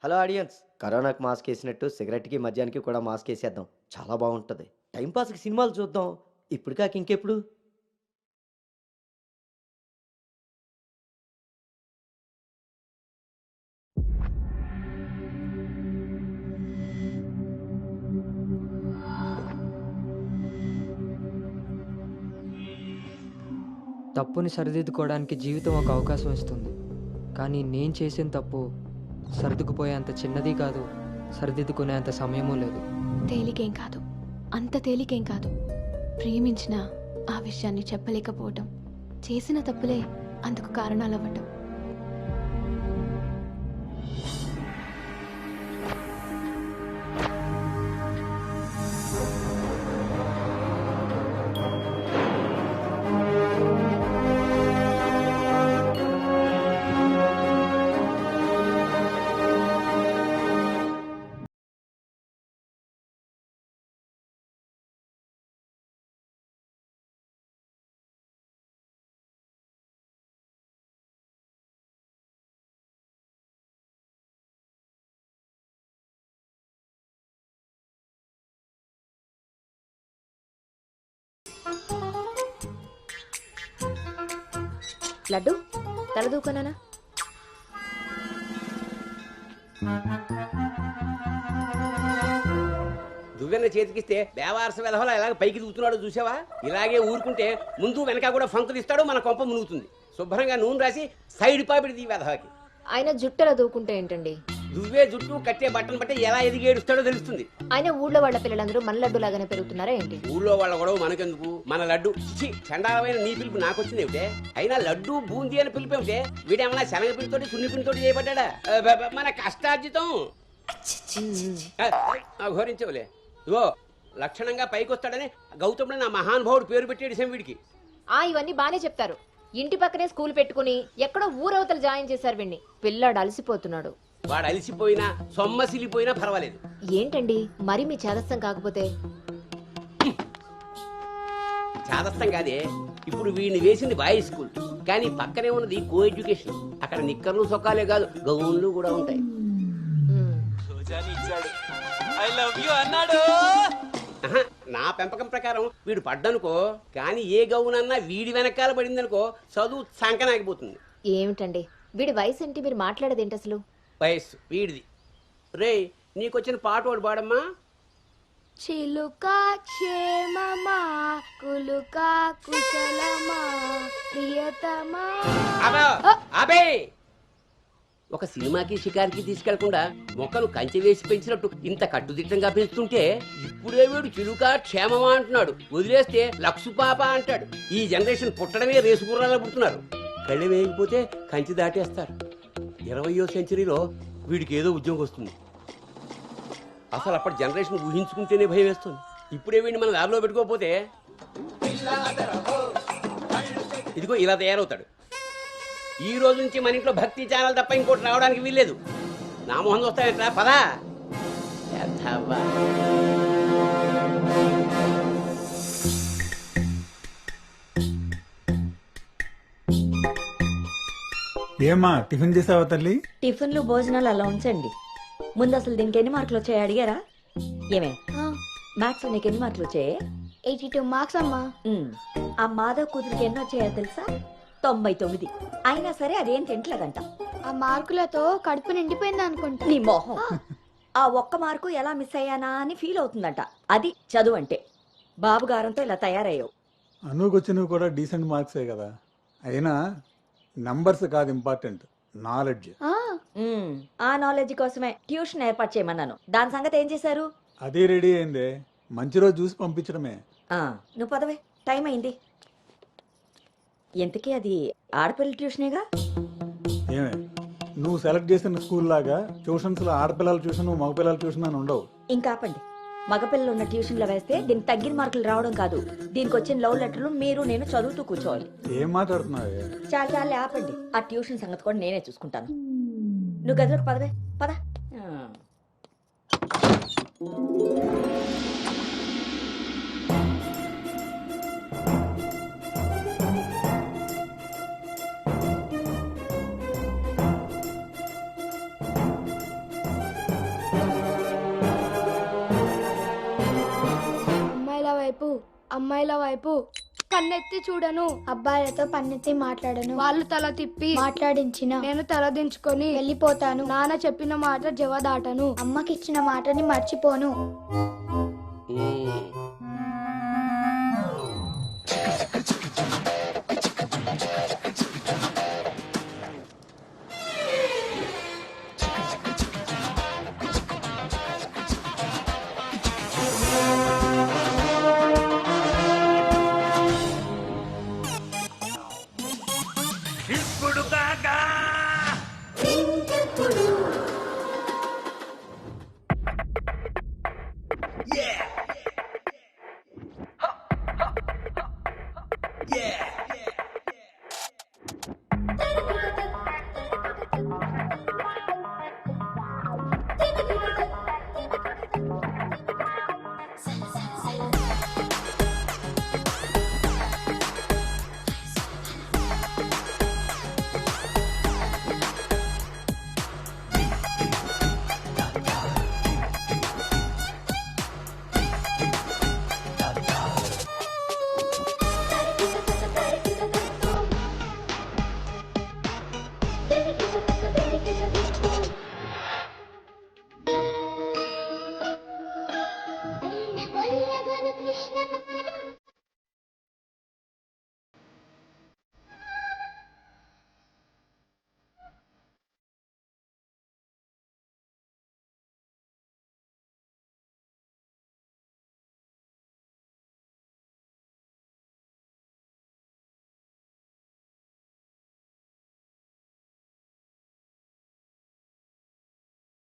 Hello audience, కరోనాకి mask వేసినట్టు సిగరెట్‌కి, మద్యానికి కూడా మాస్క్ ఏసేద్దాం. చాలా బావుంటది. టైమ్ పాస్‌కి సినిమాలు చూద్దాం. ఇప్పుడు కాక ఇంకెప్పుడు? తప్పుని సరిదిద్దుకోవడానికి జీవితం ఒక అవకాశం ఇస్తుంది. కానీ నేను చేసిన తప్పు సర్దుకుపోయేంత చిన్నది కాదు, సరిదిద్దుకునేంత సమయమూ లేదు. తేలికేం కాదు, అంత తేలికేం కాదు. ప్రేమించిన ఆ విషయాన్ని చెప్పలేకపోవటం, చేసిన తప్పులే అందుకు కారణాలవ్వటం. లడ్డు తల దూకనానా? దువ్వెన్న చేతికిస్తే బేవారస వెధవలా ఎలాగ పైకి దూకుతున్నాడో చూసావా? ఇలాగే ఊరుకుంటే ముందు వెనక కూడా ఫంకులు ఇస్తాడు, మన కొంప మునుగుతుంది. శుభ్రంగా నూనె రాసి సైడ్ పాపిడి ఈ వెధవకి. ఆయన జుట్టలా దూకుంటే ఏంటండి? దువ్వే జుట్టు కట్టే బట్టను బట్టి ఎలా ఎదిగేడుస్తాడో తెలుస్తుంది. ఆయన ఊళ్ళో వాళ్ళ పిల్లలందరూ మన లడ్డు లాగానే పెరుగుతున్నారా ఏంటి? ఊళ్ళో వాళ్ళ గొడవ మనకెందుకు? మన లడ్డు చండాలమైన నీ పిలుపు నాకొచ్చింది ఏమిటే? అయినా లడ్డు బూందీ అని పిలుపు ఏమిటే? వీడేమన్నా శనగ పిండితోటి సున్ని పిండితోటి చేయబడ్డా? మన కష్టార్జితం ఘోరించవులే. ఇగో లక్షణంగా పైకి వస్తాడని గౌతముడు నా మహానుభావుడు పేరు పెట్టేడు వీడికి. ఇవన్నీ బానే చెప్తారు. ఇంటి పక్కనే స్కూల్ పెట్టుకుని ఎక్కడో ఊరవతలు జాయిన్ చేశారు వీడిని. పిల్లాడు అలసిపోతున్నాడు. వాడు అలిసిపోయినా సొమ్మసిలిపోయినా పర్వాలేదు. ఏంటండి మరి మీ చేదస్తం కాకపోతే? చాదస్తం కాదే, ఇప్పుడు వీడిని వేసింది బాయ్స్ స్కూల్, కానీ పక్కనే ఉన్నది కో ఎడ్యుకేషన్. అక్కడ నిక్కర్లు సొక్కాలే కాదు, గౌన్లు కూడా ఉంటాయి. ఆహా, నా పెంపకం ప్రకారం వీడు పడ్డనుకో, కానీ ఏ గౌనన్నా వీడి వెనకాల పడిందనుకో చదువు సంకనాగిపోతుంది. ఏమిటండి వీడి వయసు ఏంటి? మీరు మాట్లాడేదేంటి అసలు? వయస్సు వీడిది. రే, నీకొచ్చిన పాట వాడు పాడమ్మా. చిలుక క్షేమమా, కులుక కుశలమా, ప్రియతమా. అబే, ఒక సినిమాకి షికారికి తీసుకెళ్లకుండా మొక్కలు కంచె వేసి పెంచినట్టు ఇంత కట్టుదిట్టంగా పెంచుతుంటే ఇప్పుడే వీడు చిలుక క్షేమమా అంటున్నాడు. వదిలేస్తే లక్సు పాప అంటాడు. ఈ జనరేషన్ పుట్టడమే రేసు గుర్రాలు పుడుతున్నారు. కళ్ళు వేయకపోతే కంచె దాటేస్తారు. 20వ సెంచరీలో వీడికి ఏదో ఉద్యోగం వస్తుంది. అసలు అప్పటి జనరేషన్ ఊహించుకుంటేనే భయం వేస్తుంది. ఇప్పుడే వీడిని మన ల్యాబ్లో పెట్టుకోకపోతే ఇదిగో ఇలా తయారవుతాడు. ఈ రోజు నుంచి మన ఇంట్లో భక్తి ఛానల్ తప్ప ఇంకోటి రావడానికి వీల్లేదు. నా మొహం చూస్తాయంట పదా. ఏమా టిఫిన్ చేసావా తల్లి? టిఫిన్లు భోజనాలు అలా ఉంచండి. ముందు అసలు దీనికి ఎన్ని మార్కులు వచ్చాయి అడిగారా? ఏమే మ్యాథ్స్ నీకు ఎన్ని మార్కులు వచ్చాయి? 82 మార్క్స్ అమ్మా. ఆ మాధవ్ కూతురికి ఎన్ని వచ్చాయో తెలుసా? 99. అయినా సరే అదేం తింటలేదంట. ఆ మార్కులతో కడుపు నిండిపోయింది అనుకుంటా. నీ మొహం. ఆ ఒక్క మార్కు ఎలా మిస్ అయ్యానా అని ఫీల్ అవుతుందంట. అది చదువు అంటే. బాబు గారంతో ఇలా తయారయ్యావు. అనుకొచ్చినవి కూడా డీసెంట్ మార్క్సే కదా. అయినా నంబర్స్ కాదు ఇంపార్టెంట్, నాలెడ్జ్. ఆ నాలెడ్జ్ కోసమే ట్యూషన్ ఏర్పాటు చేయమన్నాను. దాని సంగతి ఏం చేశారు? అదే రెడీ అయిందే, మంచి రోజు చూసి పంపించడమే. నువ్వు పదవే, టైం అయింది. ఎంతకీ అది ఆడపిల్ల ట్యూషనేగా? ఏమే, నువ్వు సెలెక్ట్ చేసిన స్కూల్ లాగా ట్యూషన్స్ లో ఆడపిల్లల ట్యూషన్ మగపిల్లల ట్యూషన్ అని ఉండవు. ఇంకా ఆపండి. మగపిల్లలు ఉన్న ట్యూషన్లో వేస్తే దీనికి తగ్గిన మార్కులు రావడం కాదు, దీనికి వచ్చిన లవ్ లెటర్లు మీరు నేను చదువుతూ కూర్చోవాలి. ఏం మాట్లాడుతున్నావే? చాలా చాలా ఆపండి. ఆ ట్యూషన్ సంగతి కూడా నేనే చూసుకుంటాను. నువ్వు గదిలోకి పదవే, పద. అమ్మాయిల వైపు కన్నెత్తి చూడను, అబ్బాయిలతో పన్నెత్తి మాట్లాడను, వాళ్ళు తల తిప్పి మాట్లాడించిన నేను తల దించుకొని వెళ్ళిపోతాను, నాన్న చెప్పిన మాట జవదాటను, అమ్మకిచ్చిన మాటని మర్చిపోను.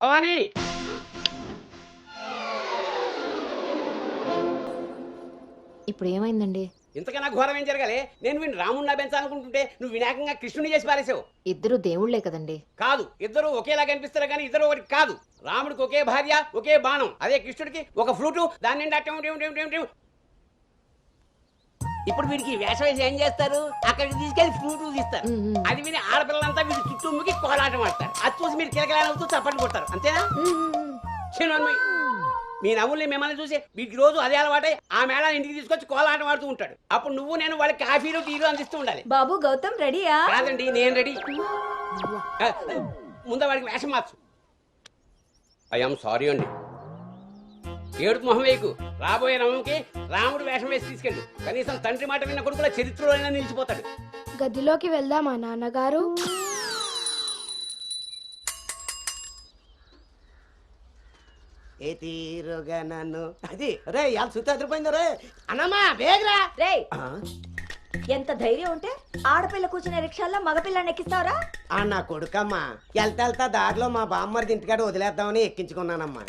భవాని ఇప్పుడు ఏమైందండి? ఇంతకన్నా ఘోరం ఏం జరగాలి? నేను వీడిని రాముడిని పెంచాలనుకుంటుంటే నువ్వు వినాయకంగా కృష్ణుని చేసి పారేసావు. ఇద్దరు దేవుళ్లే కదండి. కాదు, ఇద్దరు ఒకేలా కనిపిస్తారు కానీ ఇద్దరు ఒకటి కాదు. రాముడికి ఒకే భార్య, ఒకే బాణం. అదే కృష్ణుడికి ఒక ఫ్లూటు, దాని నిండా టిం టిం టిం టిం టిం. ఇప్పుడు వీడికి వేషం వేసి ఏం చేస్తారు? అక్కడికి తీసుకెళ్లి ఫ్లూటు తీస్తారు. అది విని ఆడపిల్లలంతా వీడి చుట్టూ ముగి కోలాటం ఆడతారు. అది చూసి మీరు కిలకలాడుతూ చప్పట్లు కొడతారు. అంతేనా? చిన్నమ్మాయి మీ నవ్వుల్ని మిమ్మల్ని చూసి వీడికి రోజు అదే అలవాటై ఆ మేళ ఇంటికి తీసుకొచ్చి కోలాటం ఆడుతూ ఉంటాడు. అప్పుడు నువ్వు నేను వాళ్ళకి కాఫీలు టీలు అందిస్తూ ఉండాలి. బాబు గౌతమ్ రెడీయా? కాదండి, నేను రెడీ. ముందు వాడికి వేషం మార్చు. ఐఎమ్ సారీ అండి. ఏడుపు మొహం వేయకు. రాబోయే నవంకి రాముడు వేషం వేసి తీసుకెళ్ళు. కనీసం తండ్రి మాట విన్న కొడుకుల చరిత్రలో అయినా నిలిచిపోతాడు. గదిలోకి వెళ్దామా నాన్నగారు? ఏ తీరుగా నన్ను అది రే ఇవాళ సుత్తి అదిరిపోయింది రే అన్నమ్మా బేగరా రే ఎంత ధైర్యం ఉంటే ఆడపిల్ల కూర్చునే రిక్షాల్లో మగపిల్లని ఎక్కిస్తావరా? నా కొడుకమ్మా వెళ్తా దారిలో మా బామ్మర్ది ఇంటికాడ వదిలేద్దామని ఎక్కించుకున్నానమ్మా.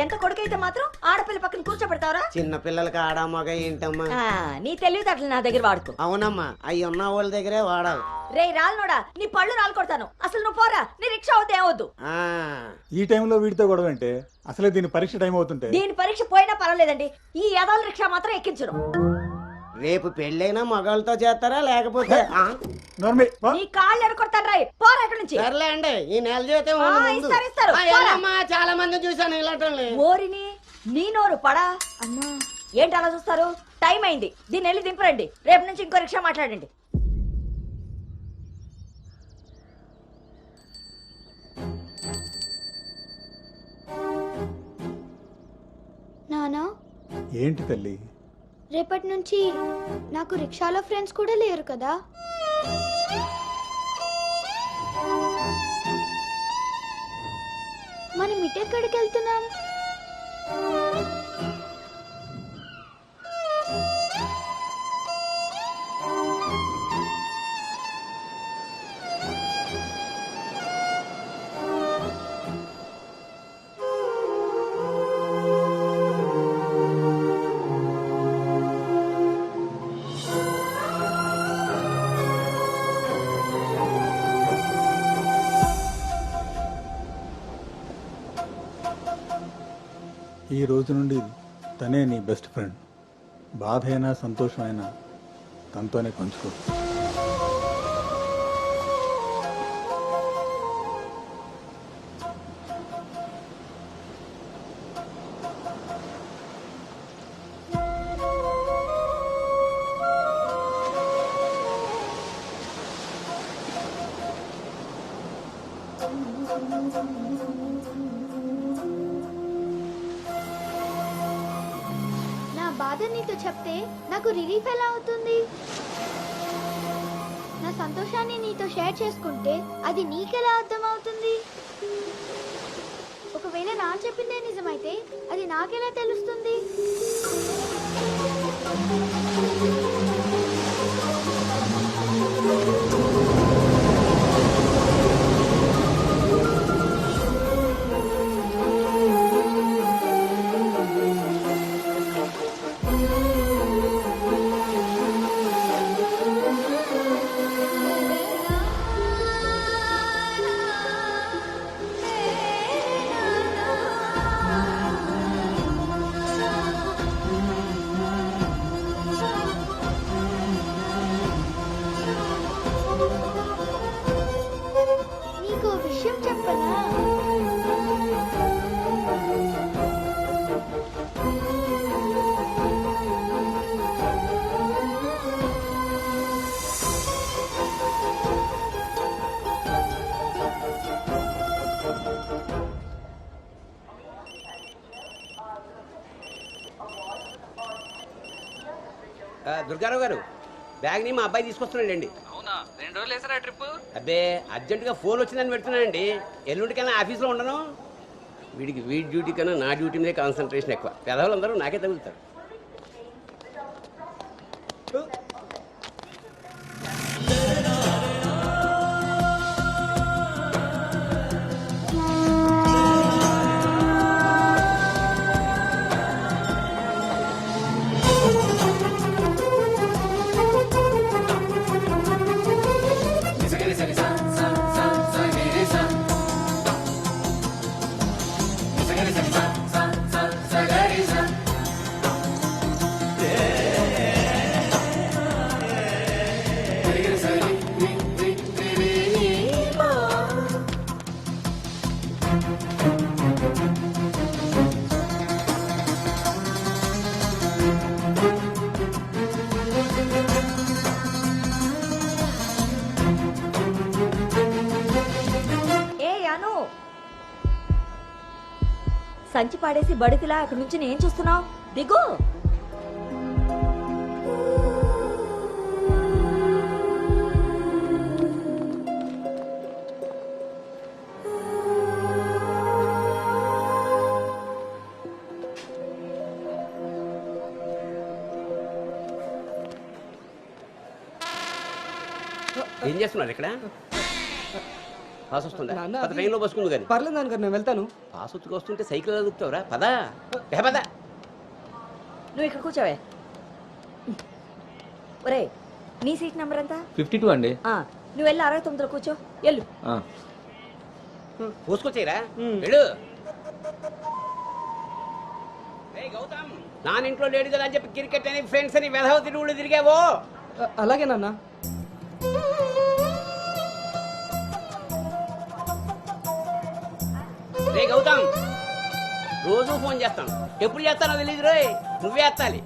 ఎంత కొడుకైతే మాత్రం ఆడపిల్ల పక్కన కూర్చోబెడతావరా? చిన్న పిల్లలకి ఆడా మగ ఏంటమ్మా? నీ తెలివితేటలు నా దగ్గర వాడుకో. అవునమ్మా, అవి ఉన్న వాళ్ళ దగ్గరే వాడాలి. రే రాల్నోడా, నీ పళ్ళు రాలు కొడతాను. అసలు నువ్వు పోరా, నీ రిక్షా అవుతే ఏవద్దు. ఈ టైంలో వీడితో గొడవ అంటే అసలే దీని పరీక్ష టైం అవుతుంటే దీని పరీక్ష పోయినా పర్వాలేదండి, ఈ యదాల రిక్షా మాత్రం ఎక్కించను. రేపు పెళ్ళైనా మగాళ్ళతో చేస్తారా లేకపోతే నీ కాళ్ళు ఎడకొడతాను రాయ్, పోరా ఇక్కడ నుంచి. సర్లేండి, ఈ నెల జీతం ఇస్తారు. చాలా మంది చూసాను ఇలాంటి. ఓరిని నీ నోరు పడా అమ్మా. ఏంటి అలా చూస్తారు? టైం అయింది, దీన్ని వెళ్ళి దింపరండి. రేపు నుంచి ఇంకో రిక్షా మాట్లాడండి. నానా, ఏంటి తల్లి? రేపటి నుంచి నాకు రిక్షాలో ఫ్రెండ్స్ కూడా లేరు కదా? మనం ఇటెక్కడికి వెళ్తున్నాం? ఈ రోజు నుండి తనే నీ బెస్ట్ ఫ్రెండ్. బాధ అయినా సంతోషమైనా తనతోనే పంచుకో. నా బాధ నీతో చెప్తే నాకు రిలీఫ్ ఎలా అవుతుంది? నా సంతోషాన్ని నీతో షేర్ చేసుకుంటే అది నీకెలా అర్థమవుతుంది? ఒకవేళ నా చెప్పిందే నిజమైతే అది నాకెలా తెలుస్తుంది? నీకు విషయం చెప్పనా? దుర్గారావు గారు, బ్యాగ్ని మా అబ్బాయి తీసుకొస్తున్నాడండి. అవునా, 2 రోజులు వేసారా ట్రిప్? అబ్బే, అర్జెంటుగా ఫోన్ వచ్చిందని పెడుతున్నానండి. ఎల్లుండికైనా ఆఫీస్లో ఉండను. వీడి డ్యూటీ కన్నా నా డ్యూటీ మీద కాన్సన్ట్రేషన్ ఎక్కువ. పెదవులందరూ నాకే తగులుతారు. సంచి పాడేసి బడితిలా అక్కడి నుంచి నేను చూస్తున్నావు, దిగు. ఏం చేస్తున్నారు ఇక్కడ? పాస్ వస్తుందా? నాన్న, పద, ట్రైన్లో బస్సుకుంది కానీ. పర్లేదు నాన్నగారు, నేను వెళ్తాను. పాస్ వచ్చుకు వస్తుంటే సైకిల్ ఎలా దొక్కుతావురా? పదా పద. నువ్వు ఇక్కడ కూర్చోవే. ఒరే, నీ సీట్ నెంబర్ ఎంత? 52 అండి. నువ్వు వెళ్ళి 69లో కూర్చో, వెళ్ళు. పోసుకొచ్చేయరా, వెళ్ళు. ఏయ్ గౌతమ్, నానింట్లో లేడు కదా అని చెప్పి క్రికెట్ అని ఫ్రెండ్స్ అని వెధవ తిరుగుళ్ళు తిరిగావో. అలాగే నాన్న. రే గౌతమ్, రోజు ఫోన్ చేస్తాను, ఎప్పుడు చేస్తానో తెలియదు రోయ్, నువ్వే ఎత్తాలి.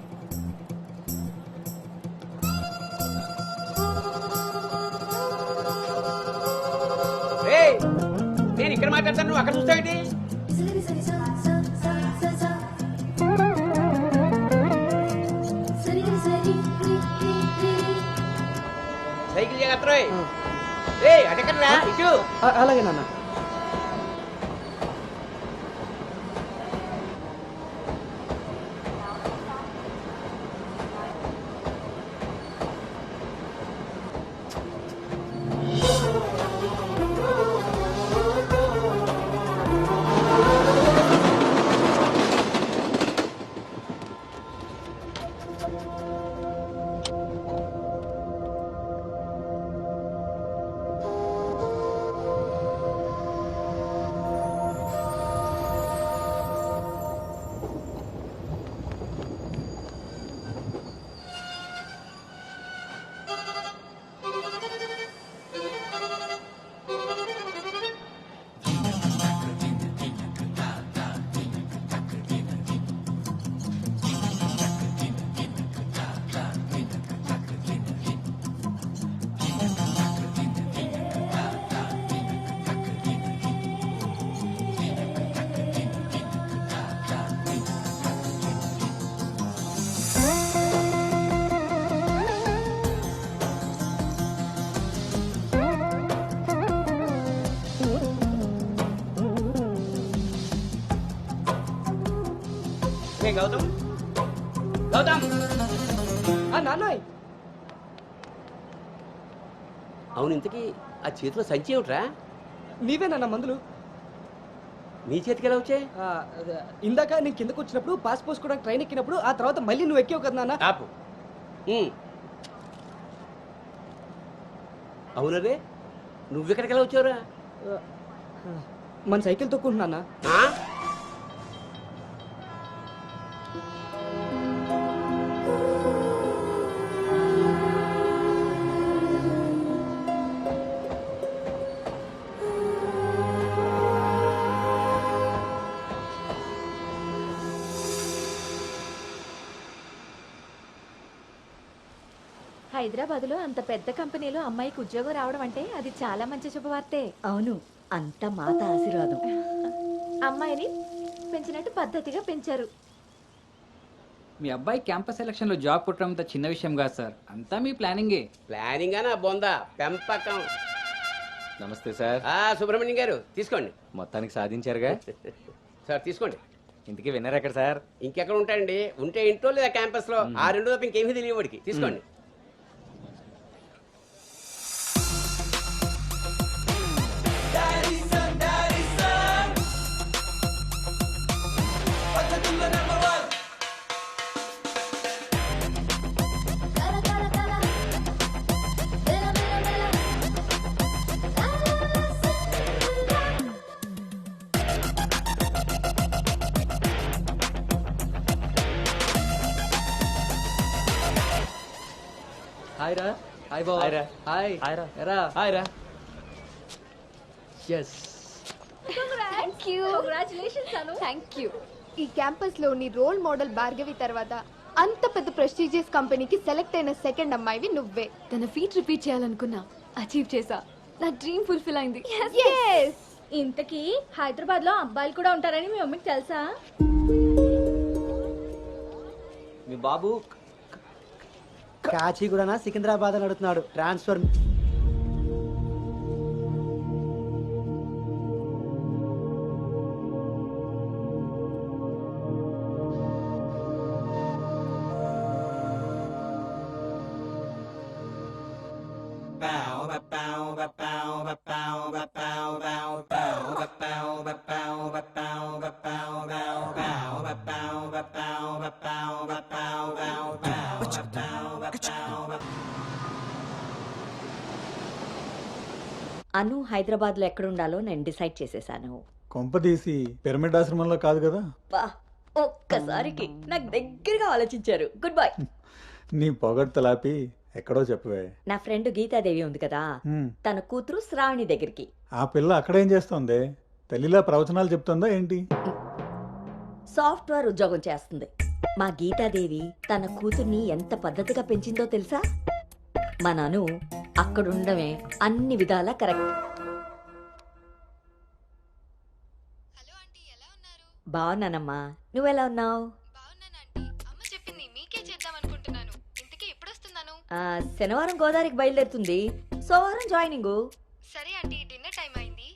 రేయ్, నేను ఇక్కడ మాట్లాడతాను, నువ్వు అక్కడ చూస్తావేంటి? సైకిల్ జాగ్రత్త రోయ్. రే అటెక్కడరా, ఇటు. అలాగే నాన్న. హే గౌతమ్, గౌతమ్. నాన్నయ్ అవును, ఇంతకీ ఆ చేతిలో సంచి ఏమిట్రా? నీవేనన్న మందులు. నీ చేతికి ఎలా వచ్చాయి? ఇందాక నేను కిందకు వచ్చినప్పుడు పాస్ పోసుకోవడానికి ట్రైన్ ఎక్కినప్పుడు ఆ తర్వాత మళ్ళీ నువ్వు ఎక్కావు కదా నాన్న. ఆపు. అవునరే, నువ్వెక్కడికి ఎలా వచ్చావురా? మన సైకిల్ తొక్కుంటున్నా. ఆ? హైదరాబాద్ లో అంత పెద్ద కంపెనీలో అమ్మాయికి ఉద్యోగం రావడం అంటే అది చాలా మంచి శుభవార్తే. అవును, అంతా మాత ఆశీర్వాదం. అమ్మాయిని పెంచినట్టు పద్ధతిగా పెంచారు. మీ అబ్బాయి క్యాంపస్ సెలక్షన్ లో జాబ్ కొట్టడం అంత చిన్న విషయం కాదు సార్, అంతా మీ ప్లానింగే. ప్లానింగ్ అనా బొందా పెంపకం. నమస్తే సార్. సుబ్రహ్మణ్యం గారు తీసుకోండి. మొత్తానికి సాధించారుగా. సార్ తీసుకోండి. ఇంతకీ విన్నర్ ఎక్కడ సార్? ఇంకెక్కడ ఉంటాయండి, ఉంటే ఇంట్లో లేదా క్యాంపస్ లో. ఆ రెండు తప్ప ఇంకేమీ తెలియదు వాడికి. తీసుకోండి. హాయ్ రా. హాయ్ బావ. హాయ్ రా. హాయ్. హాయ్ రా. ఎరా. హాయ్ రా. Yes. Thank you. Congratulations Anu. Thank you. ఈ క్యాంపస్ లో నీ రోల్ మోడల్ భార్గవి తర్వాత అంత పెద్ద ప్రెస్టీజియస్ కంపెనీకి సెలెక్ట్ అయిన సెకండ్ అమ్మాయివి నువ్వే. తన ఫీట్ రిపీట్ చేయాలనుకున్నా, అచీవ్ చేసా. నా డ్రీమ్ ఫుల్ఫిల్ అయింది. ఇంతకీ హైదరాబాద్ లో అబ్బాయిలు కూడా ఉంటారని మీ మమ్మీకి తెలుసా? మీ బాబు కాచిగూడనా సికింద్రాబాద్ అని అడుగుతున్నాడు. ట్రాన్స్ఫర్. అను హైదరాబాద్ లో ఎక్కడ ఉండాలో నేను డిసైడ్ చేసేసాను. కొంపదీసి పిరమిడ్ ఆశ్రమంలో కాదు కదా? బా, ఒక్కసారికి నాకు దగ్గరగా ఆలోచించారు. Good bye. నీ పొగడ్తలాపి ఎక్కడో చెప్పవే. నా ఫ్రెండ్ గీతాదేవి ఉంది కదా, హ్మ్. తన కూతురు శ్రావణి దగ్గరికి. ఆ పిల్ల అక్కడేం చేస్తోంది? తల్లిలా ప్రవచనాలు చెప్తుందా ఏంటి? సాఫ్ట్వేర్ ఉద్యోగం చేస్తుంది. మా గీతాదేవి తన కూతుర్ని ఎంత పద్ధతిగా పెంచిందో తెలుసా? మా నాను అక్కడుండమే అన్ని విధాలా కరెక్ట్. హలో ఆంటీ, ఎలా ఉన్నారు? బాగున్నానమ్మా, నువ్వెలా ఉన్నావు? బాగున్నాను ఆంటీ. అమ్మ చెప్పింది మీకే చేద్దాం అనుకుంటున్నాను. ఇంతకీ ఎప్పుడు వస్తున్నాను? శనివారం గోదావరికి బయలుదేరుతుంది, సోమవారం జాయినింగ్. సరే ఆంటీ, డిన్నర్ టైం అయింది.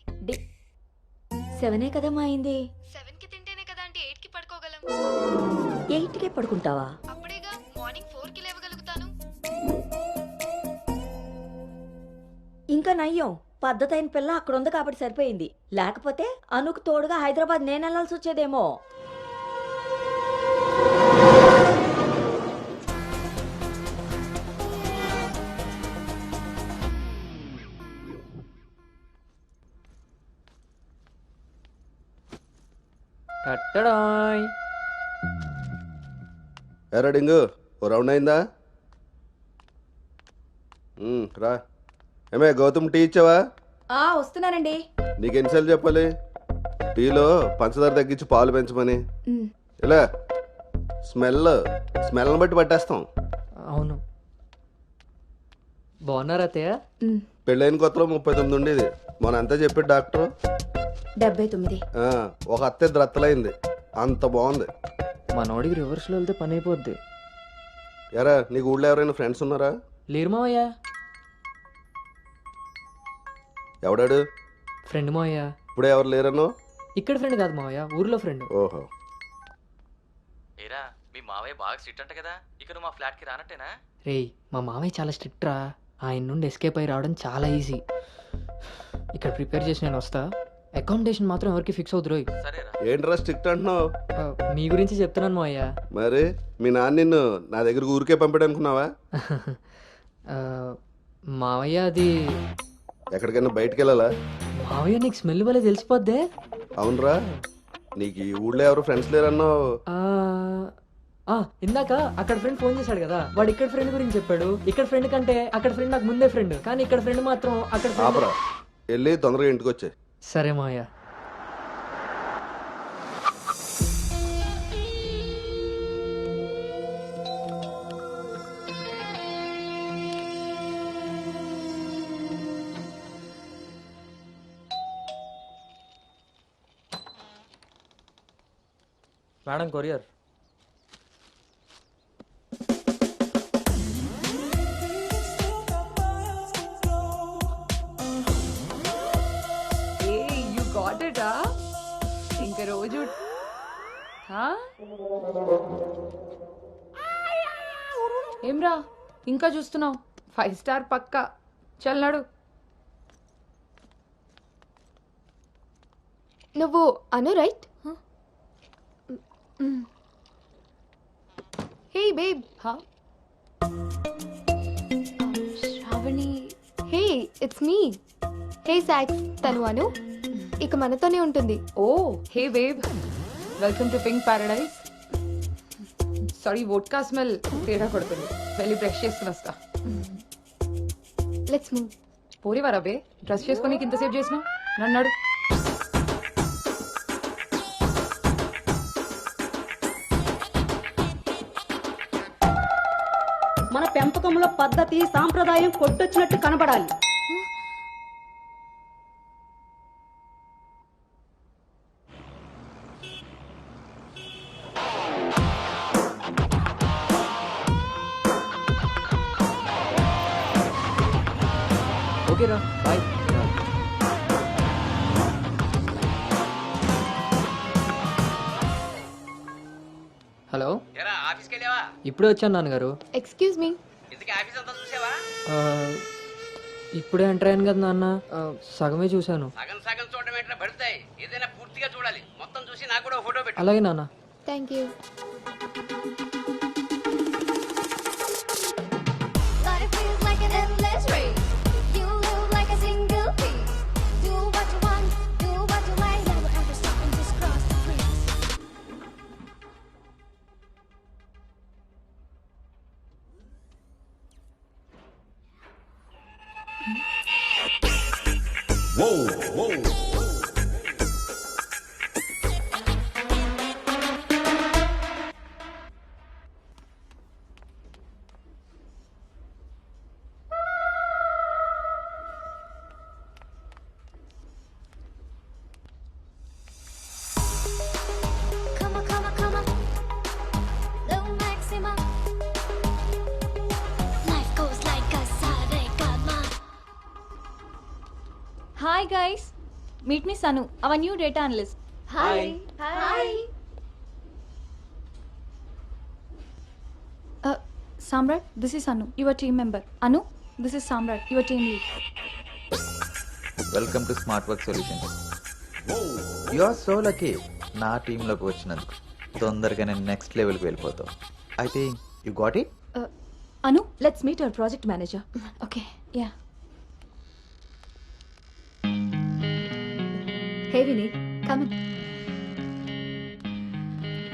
7 కదమ్మా అయింది. 7కి తింటేనే కదా ఆంటీ 8కి పడుకోగలం. 8కే పడుకుంటావా? అప్పుడేగా మార్నింగ్ 4కి లేవగలుగుతాను. ఇంకా నయ్యం, పద్ధతైన పిల్ల అక్కడ ఉంది కాబట్టి సరిపోయింది. లేకపోతే అనుకు తోడుగా హైదరాబాద్ నేను వెళ్ళాల్సి వచ్చేదేమో. కట్టడాయ్. ఎరా డింగు, ఓ రౌండ్ అయిందా? రా. ఏమే గౌతమ్, టీ ఇచ్చావా? వస్తున్నానండి. నీకు ఎన్నిసార్లు చెప్పాలి టీలో పంచదార తగ్గించి పాలు పెంచమని? ఇలా స్మెల్ని బట్టి పట్టేస్తాం. అవును. బాగున్నారా అత్తయ్య? పెళ్ళైన కొత్తలో 39 ఉండేది. మొన్న అంతా చెప్పాడు డాక్టర్. 79. ఒక అత్తే రత్తలైంది, అంత బాగుంది. మనోడికి రివర్స్లో వెళ్తే పని అయిపోద్ది. ఎరా, నీకు ఊళ్ళో ఎవరైనా ఫ్రెండ్స్ ఉన్నారా? లేరు మావయ్య. ఎవడాడు? ఫ్రెండ్ మావయ్య. ఇప్పుడే ఎవరు లేరన్నో? ఇక్కడ ఫ్రెండ్ కాదు మావయ్య, ఊర్లో ఫ్రెండ్. ఓహో. మీ మావయ్య బాగా స్ట్రిక్ట్ అంట కదా, ఇక నువ్వు మా ఫ్లాట్కి రానట్టేనా? రేయ్ మా మామయ్య చాలా స్ట్రిక్ట్ రా. ఆయన నుండి ఎస్కేప్ అయి రావడం చాలా ఈజీ. ఇక్కడ ప్రిపేర్ చేసి నేను వస్తా. అకామిడేషన్ మాత్రం ఎవరికి ఫిక్స్ అవుతురు. సరేరా. ఏంట్రా స్ట్రిక్ట్ అంటున్నావు? మీ గురించి చెప్తున్నాను మావయ్య. మరి మీ నాన్న నిన్ను నా దగ్గరకు ఊరికే పంపాడు అనుకున్నావా? ఆ, మావయ్య అది ఎక్కడికైనా బయటికి వెళ్ళాలా? మావయ్య నీకు స్మెల్ వల్ల తెలిసిపోద్దే. అవునరా, నీకు ఈ ఊళ్ళో ఎవరు ఫ్రెండ్స్ లేరన్నావు. ఇందాక అక్కడ ఫ్రెండ్ ఫోన్ చేశాడు కదా, వాడు ఇక్కడ ఫ్రెండ్ గురించి చెప్పాడు. ఇక్కడ ఫ్రెండ్ కంటే అక్కడ ఫ్రెండ్ నాకు ముందే ఫ్రెండ్, కానీ ఇక్కడ ఫ్రెండ్ మాత్రం అక్కడ friend. ఆపరా, వెళ్ళి తొందరగా ఇంటికి వచ్చే. సరే మావయ్య. Madam courier. You got it ఇంక రోజు ఏమ్రా ఇంకా చూస్తున్నావు? 5 స్టార్ పక్కా. చల్లాడు. నువ్వు Anu right? Hey babe. Shravani. Hey it's me. Hey సాక్స్, తను అను ఇక మనతోనే ఉంటుంది. Oh hey babe, welcome to pink paradise. Sorry vodka smell తేడా కొడుతుంది. వెళ్ళి బ్రష్ చేసుకుని వస్తా. Let's move. పోరివారా బే, డ్రెస్ చేసుకొని ఇంతసేపు చేసినావు? నన్నాడు. మన పెంపకంలో పద్ధతి సాంప్రదాయం కొట్టొచ్చినట్టు కనబడాలి. ఓకేరా బాయ్. హలో, ఎరా ఆఫీస్కి వెళ్ళావా? ఇప్పుడే వచ్చాను నాన్నగారు. Excuse me. ఇంతకీ ఆఫీస్ అంతా చూసావా? ఆ, ఇప్పుడే ఎంటర్ అయ్యాను కదా నాన్న. సగమే చూశాను. సగం సగం చూడడం ఏంటో పడతాయి. ఏదైనా పూర్తిగా చూడాలి. మొత్తం చూసి నాకు కూడా ఫోటో పెట్టు. అలాగే నాన్న. Thank you. Life feels like an endless race. You live like a single piece. Do what you want, do what you like. Never ever stop and just cross the bridge. Come on, come on, come on. The maximum. Life goes like a saregama. Hi guys, meet me Sanu, our new data analyst. Hi. Hi. Samrat, this is Anu, your team member. Anu, this is Samrat, your team lead. Welcome to smart work solutions. You are so lucky నా టీంలోకి వచ్చినందుకు. తొందరగానే next లెవెల్కి వెళ్ళిపోతావు. I think you got it. Anu, let's meet our project manager. Okay, yeah. Hey Vinny, come in.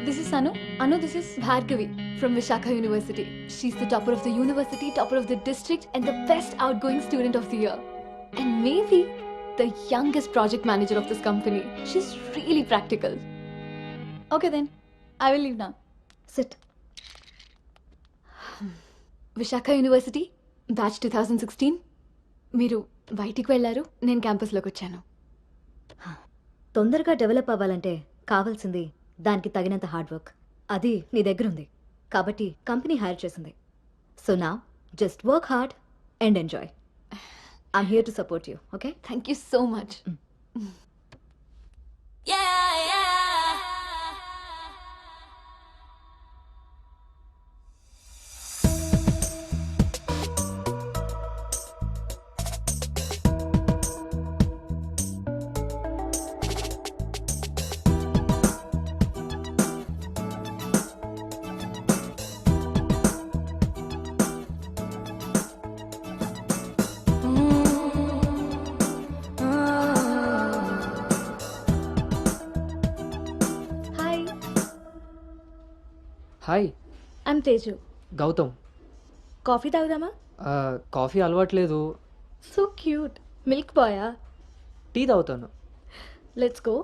This is Anu. Anu, this is Bhargavi from Vishakha University. She's the topper of the university, topper of the district, and the best outgoing student of the year. And maybe the youngest project manager of this company. She's really practical. Okay then, I will leave now. Sit. Vishakha University, batch 2016. మీరు బయటికి వెళ్ళారు, నేను క్యాంపస్లోకి వచ్చాను. తొందరగా develop అవ్వాలంటే కావాల్సింది దానికి తగినంత హార్డ్ వర్క్. అది నీ దగ్గర ఉంది కాబట్టి కంపెనీ హైర్ చేసింది. సో నా just work hard and enjoy. I'm here to support you. Okay, thank you so much. Hi. I'm Teju. Gautam. Coffee తాగుదామా? కాఫీ అలవాట్లేదు. So cute. మిల్క్ బాయా? టీ తాగుతాను. Let's go.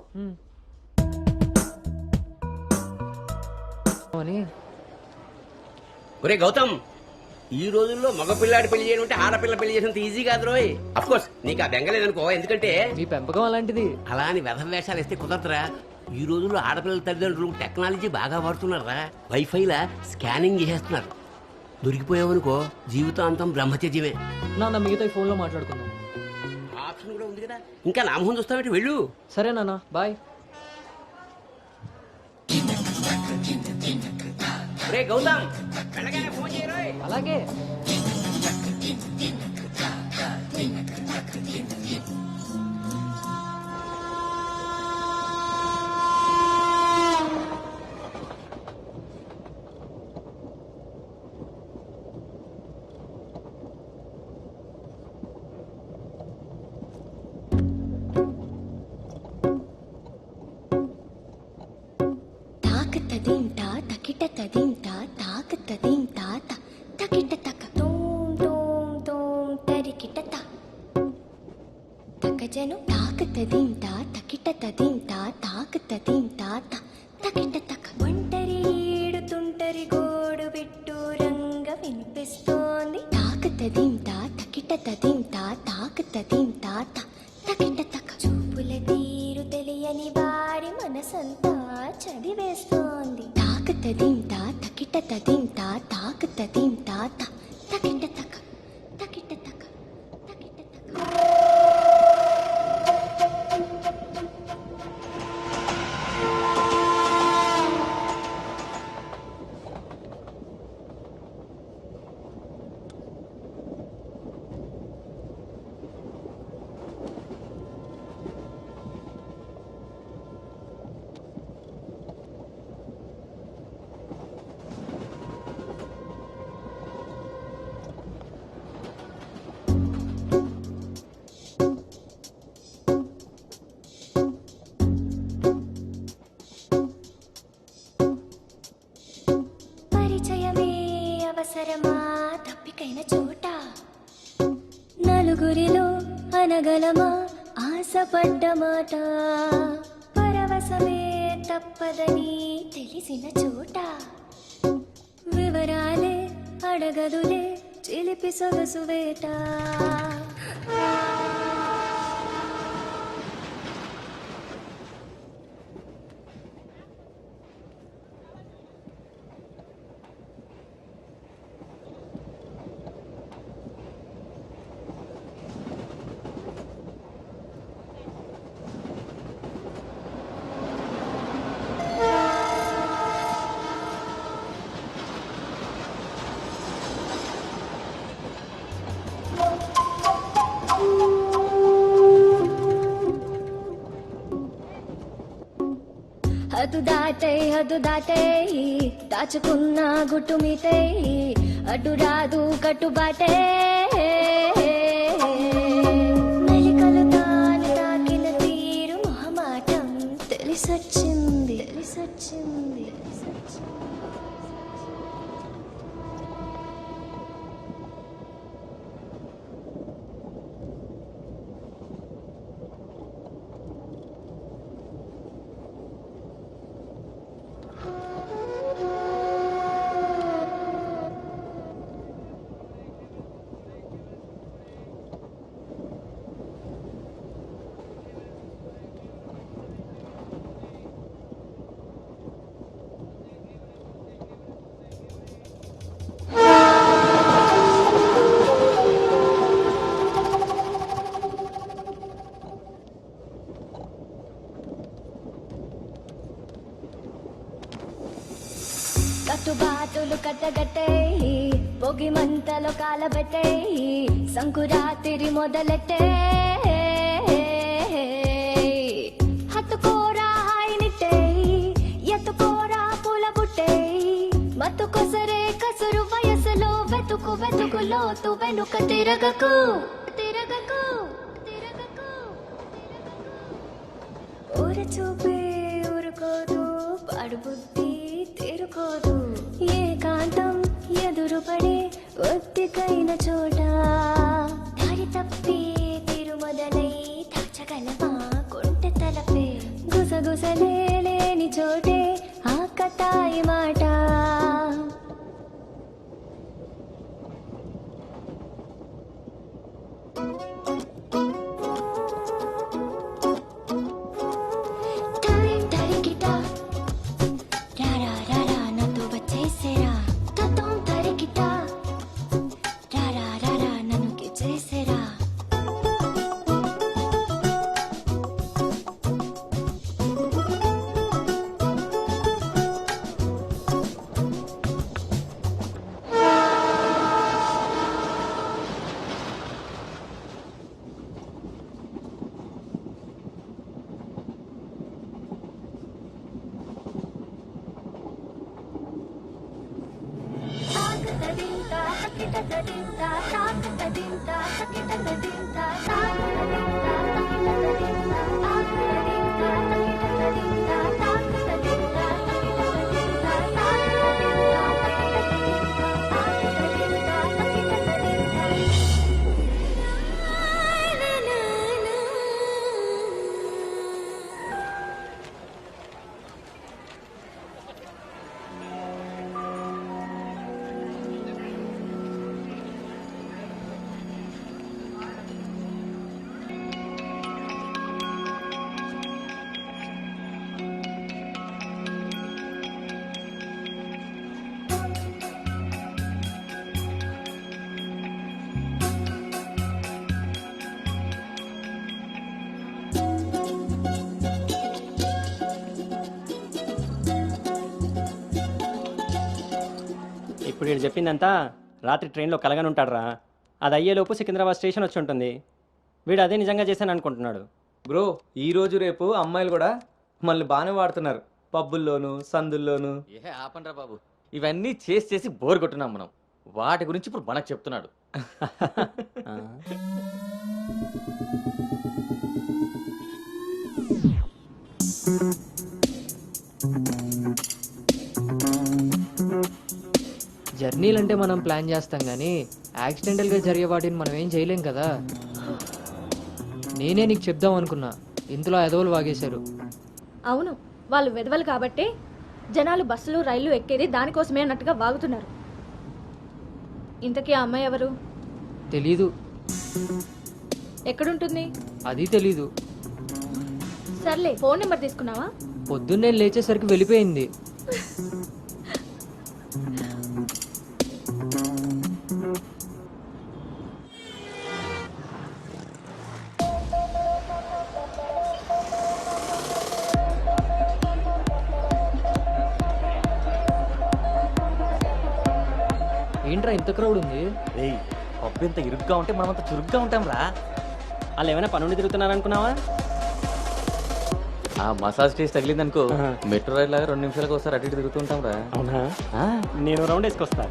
అని ఒరే గౌతమ్, ఈ రోజుల్లో మగ పిల్లాడి పెళ్లి చేయడం అంటే ఆడపిల్ల పెళ్లి చేయడంత ఈజీ కాదు రోయ్. అఫ్ కోర్స్ నీకు ఆ బెంగలేదనుకో, ఎందుకంటే మీ పెంపకం అలాంటిది. అలా అని వ్యధ వేషాలు వేస్తే కుదరదురా. ఈ రోజుల్లో ఆడపిల్లల తల్లిదండ్రులు టెక్నాలజీ బాగా వాడుతున్నారా. వైఫైలా స్కానింగ్ చేసేస్తున్నారు. దొరికిపోయావనుకో జీవితాంతం బ్రహ్మచర్యమే. నాన్న మిగతా ఫోన్లో మాట్లాడుకుందాం. ఆప్షన్ కూడా ఉంది కదా. ఇంకా నా మొహం చూస్తావేంటి, వెళ్ళు. సరే నాన్న, బాయ్. రే గౌతమ్, వెళ్ళగానే ఫోన్ చేయరోయ్. అలాగే. తదింతా తకిట తదింతా తాక తదింతా తకిట తక తోం తోం తోం తరికిట తకజను తాక తదింతా తకిట తదింతా తాక తదింతా తకిట తక ఒంటరి ఈడుతుంటరి గోడు బిట్టు రంగ వినిపిస్తోంది. తాక తదింతా తకిట తదింతా తాక తదింతా తకిట తక చూపుల తీరు తెలియని వారి మనసంతా చదివేస్తోంది. తాక తదింతా తకిట తదింతా తాక తదింతా తకిట తక తకిట తక తకిట తక. అవసరమా తప్పికైన చోట నలుగురిలో అనగలమా ఆశపడ్డ మాట పరవశమే తప్పదని తెలిసిన చోట వివరాలే అడగదులే చిలిపి సొగసు వేట. హద్దు దాటే దాచుకున్న గుట్టు మీతే అటు రాదు కట్టుబాటే మెలికలు తాను తాకిన తీరు మొహమాటం తెలిసొచ్చింది తెలిసొచ్చింది. కట్టుబాటులు కట్టగట్టేయి పొగి మంటలో కాలబెట్టేయి సంకురాతిరి మొదలెట్టే హత్తుకోరా హాయినిట్టేయి ఎత్తుకోరా పూల బుట్టేయి మత్తుకొసరే కసురు వయసులో వెతుకు వెతుకు లోతు వెనుక తిరగకు తిరగకు తిరగకు. ఊర చూపే ఊరుకోదు పాడు బుద్ధి తీరుకోదు పడే ఒత్తికైన చోట దారి తప్పి తిరు మొదలై దాచగలవా కొంటె తలపే గుసగుసలే లేని చోటే ఆకతాయి మాట ఇప్పుడు వీడు చెప్పిందంతా రాత్రి ట్రైన్లో కలగని ఉంటాడురా. అది అయ్యేలోపు సికింద్రాబాద్ స్టేషన్ వచ్చి ఉంటుంది. వీడు అదే నిజంగా చేశాను అనుకుంటున్నాడు. బ్రో ఈ రోజు రేపు అమ్మాయిలు కూడా మళ్ళీ బాగానే వాడుతున్నారు, పబ్బుల్లోను సందుల్లోను. ఏ ఆపండ్రా బాబు, ఇవన్నీ చేసి చేసి బోర్ కొట్టున్నాం మనం. వాటి గురించి ఇప్పుడు మనకు చెప్తున్నాడు. జర్నీలు అంటే మనం ప్లాన్ చేస్తాం కానీ యాక్సిడెంటల్గా జరిగే వాటిని మనం ఏం చేయలేం కదా. నేనే నీకు చెప్దాం అనుకున్నా, ఇంతలో ఎదవలు వాగేశారు. అవును, వాళ్ళు వెదవలు కాబట్టే జనాలు బస్సులు రైళ్లు ఎక్కేది దానికోసమే అన్నట్టుగా వాగుతున్నారు. ఇంతకీ ఆ అమ్మాయి ఎవరు? తెలీదు. ఎక్కడుంటుంది? అది తెలీదు. సర్లే, ఫోన్ నెంబర్ తీసుకున్నావా? పొద్దున్నే లేచేసరికి వెళ్ళిపోయింది. ఏంట్రా ఇంత క్రౌడ్ ఉంది? రేయ్ పబ్బు ఎంత ఇరుగ్గా ఉంటే మనం అంత చురుగ్గా ఉంటాం రా. వాళ్ళు ఏమైనా పనుండి తిరుగుతున్నారనుకున్నావా? ఆ మసాజ్ టేస్ట్ తగిలిందనుకో, మెట్రో రైల్ లాగా 2 నిమిషాలకు ఒకసారి అటు ఇటు తిరుగుతుంటాం రా. అవునా? నేను రౌండ్ వేసుకొస్తా.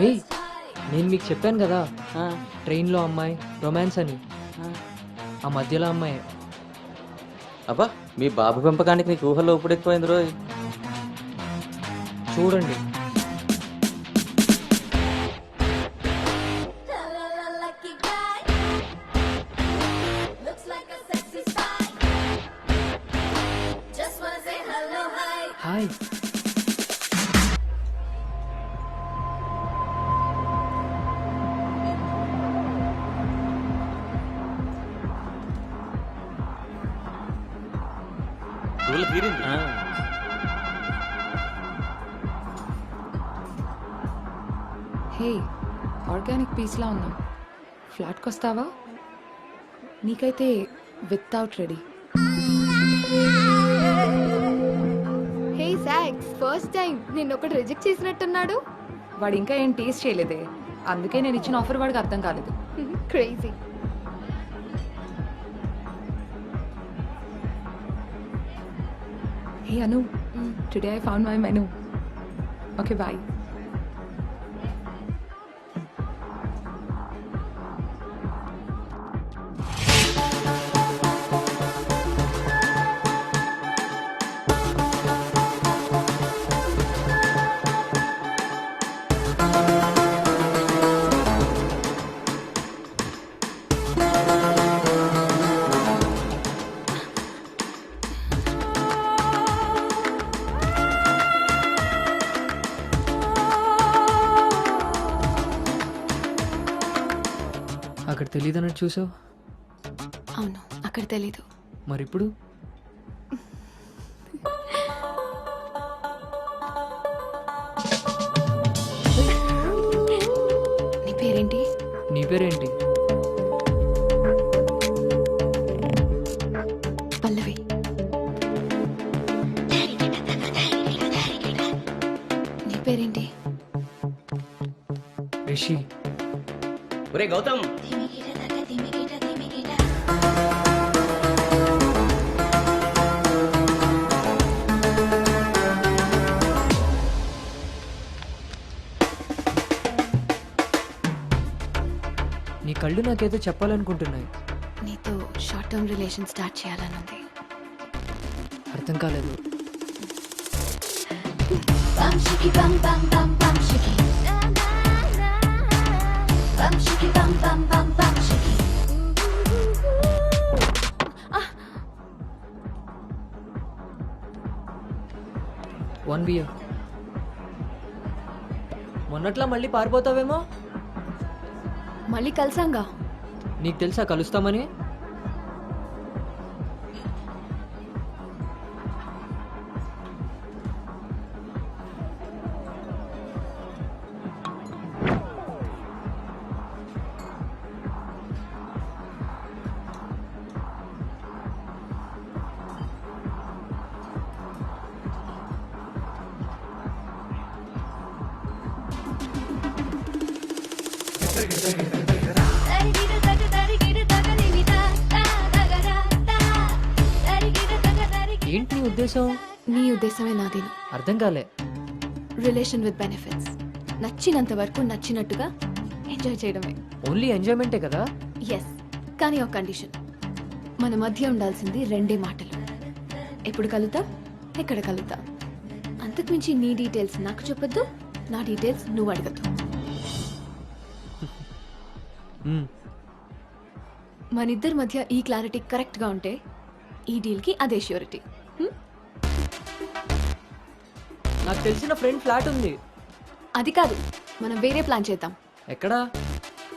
రేయ్, నేను మీకు చెప్పాను కదా ట్రైన్లో అమ్మాయి రొమాన్స్ అని. ఆ మధ్యలో అమ్మాయి. అబ్బా, మీ బాబు పెంపకానికి నీకు ఊహల్లో ఇప్పుడు ఎక్కువైంది రోజు. చూడండి. హాయ్. హే, ఆర్గానిక్ పీస్లా ఉన్నాం. ఫ్లాట్కి వస్తావా? నీకైతే వితౌట్ రెడీ. హే సాక్స్, ఫస్ట్ టైం నిన్నొకటి రిజెక్ట్ చేసినట్టున్నాడు. వాడు ఇంకా ఏం టేస్ట్ చేయలేదే. అందుకే నేను ఇచ్చిన ఆఫర్ వాడికి అర్థం కాలేదు. Crazy. Hey Anu, today I found my menu. Okay bye. అక్కడ తెలియదన్నట్టు చూసావు, అవును, అక్కడ తెలీదు. మరి ఇప్పుడు నీ పేరేంటి? నీ పేరేంటి? పల్లవి. నీ పేరేంటి? రిషి. ఒరే గౌతమ్, నీ కళ్ళు నాకేదో చెప్పాలనుకుంటున్నాయి. నీతో షార్ట్ టర్మ్ రిలేషన్ స్టార్ట్ చేయాలని ఉంది. అర్థం కాలేదు. One beer. మొన్నట్లా మళ్ళీ పారిపోతావేమో. మళ్ళీ కలిసాంగా. నీకు తెలుసా కలుస్తామని? ఏంటి నీ ఉద్దేశం? నీ ఉద్దేశమే నాదేను. అర్థం కాలే. Relation with benefits. నచ్చినంత వరకు నచ్చినట్టుగా ఎంజాయ్ చేయడమే. ఓన్లీ ఎంజాయ్మెంటే కదా? ఎస్, కానీ ఒక కండిషన్. మన మధ్య ఉండాల్సింది రెండే మాటలు. ఎప్పుడు కలుద్దాం, ఎక్కడ కలుద్దాం. అంతకుమించి నీ డీటెయిల్స్ నాకు చెప్పొద్దు, నా డీటెయిల్స్ నువ్వు అడగద్దు. మనిద్దరి మధ్య ఈ క్లారిటీ కరెక్ట్గా ఉంటే ఈ డీల్కి అదే ష్యూరిటీ. నాకు తెలిసిన ఫ్రెండ్ ఫ్లాట్ ఉంది. అది కాదు, మనం వేరే ప్లాన్ చేద్దాం. ఎక్కడా?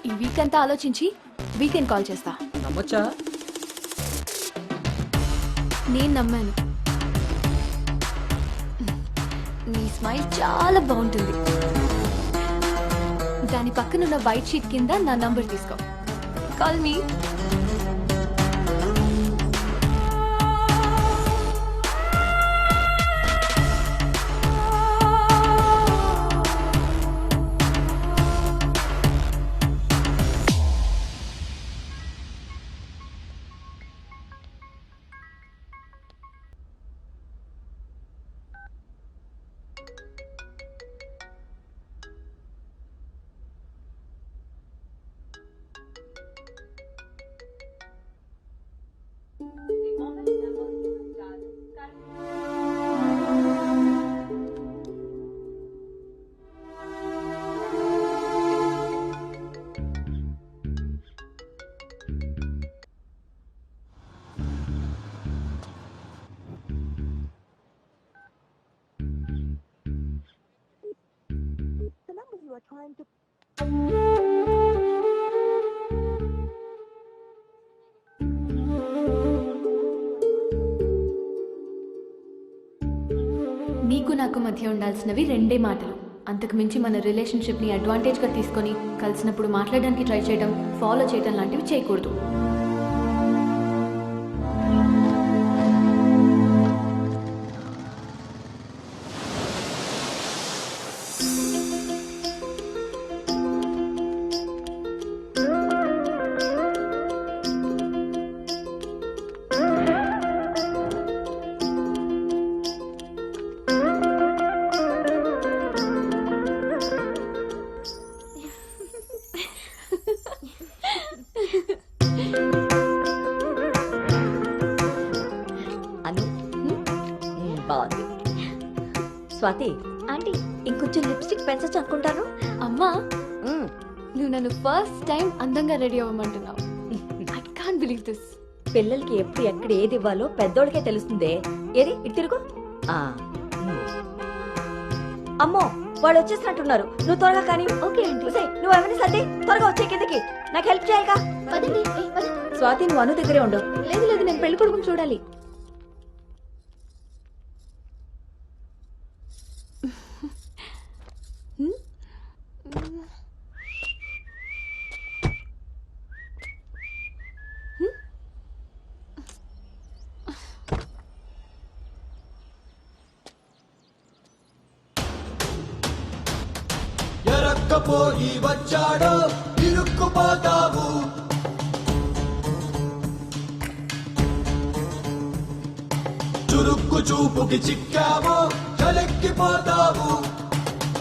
ఈ వీక్ అంతా ఆలోచించి వీకెండ్ కాల్ చేస్తా. నమ్మొచ్చా? నేను నమ్మాను. నీ స్మైల్ చాలా బాగుంటుంది. దాని పక్కనున్న వైట్ షీట్ కింద నా నంబర్ తీసుకో. Call me. నీకు నాకు మధ్య ఉండాల్సినవి రెండే మాటలు. అంతకు మించి మన రిలేషన్షిప్ని అడ్వాంటేజ్గా తీసుకొని కలిసినప్పుడు మాట్లాడడానికి ట్రై చేయడం, ఫాలో చేయడం లాంటివి చేయకూడదు. స్వాతి ఆంటీ ఇంకొంచెం లిప్స్టిక్ పెంచచ్చు అనుకుంటాను. అమ్మా నువ్వు నన్ను ఫస్ట్ టైం అందంగా రెడీ అవ్వమంటున్నావు. I can't believe this. పిల్లలకి ఎప్పుడు ఎక్కడ ఏది ఇవ్వాలో పెద్దోళ్ళకే తెలుస్తుందే. ఏది ఇటు తిరుగు. అమ్మో వాళ్ళు వచ్చేసినట్టున్నారు. నువ్వు త్వరగా కానీ. Okay aunty. నువ్వు ఎవరిని సర్ది త్వరగా వచ్చే కిందకి. నాకు హెల్ప్ చేయాలిగా. పదండి. స్వాతి నువ్వు అను దగ్గరే ఉండు. లేదు లేదు, నేను పెళ్లి కొడుకుని చూడాలి. ఎరక్కపోయి వచ్చాడో ఇరుక్కుపోతావు. చురుక్కు చూపుకి చిక్కావో చలెక్కిపోతావు.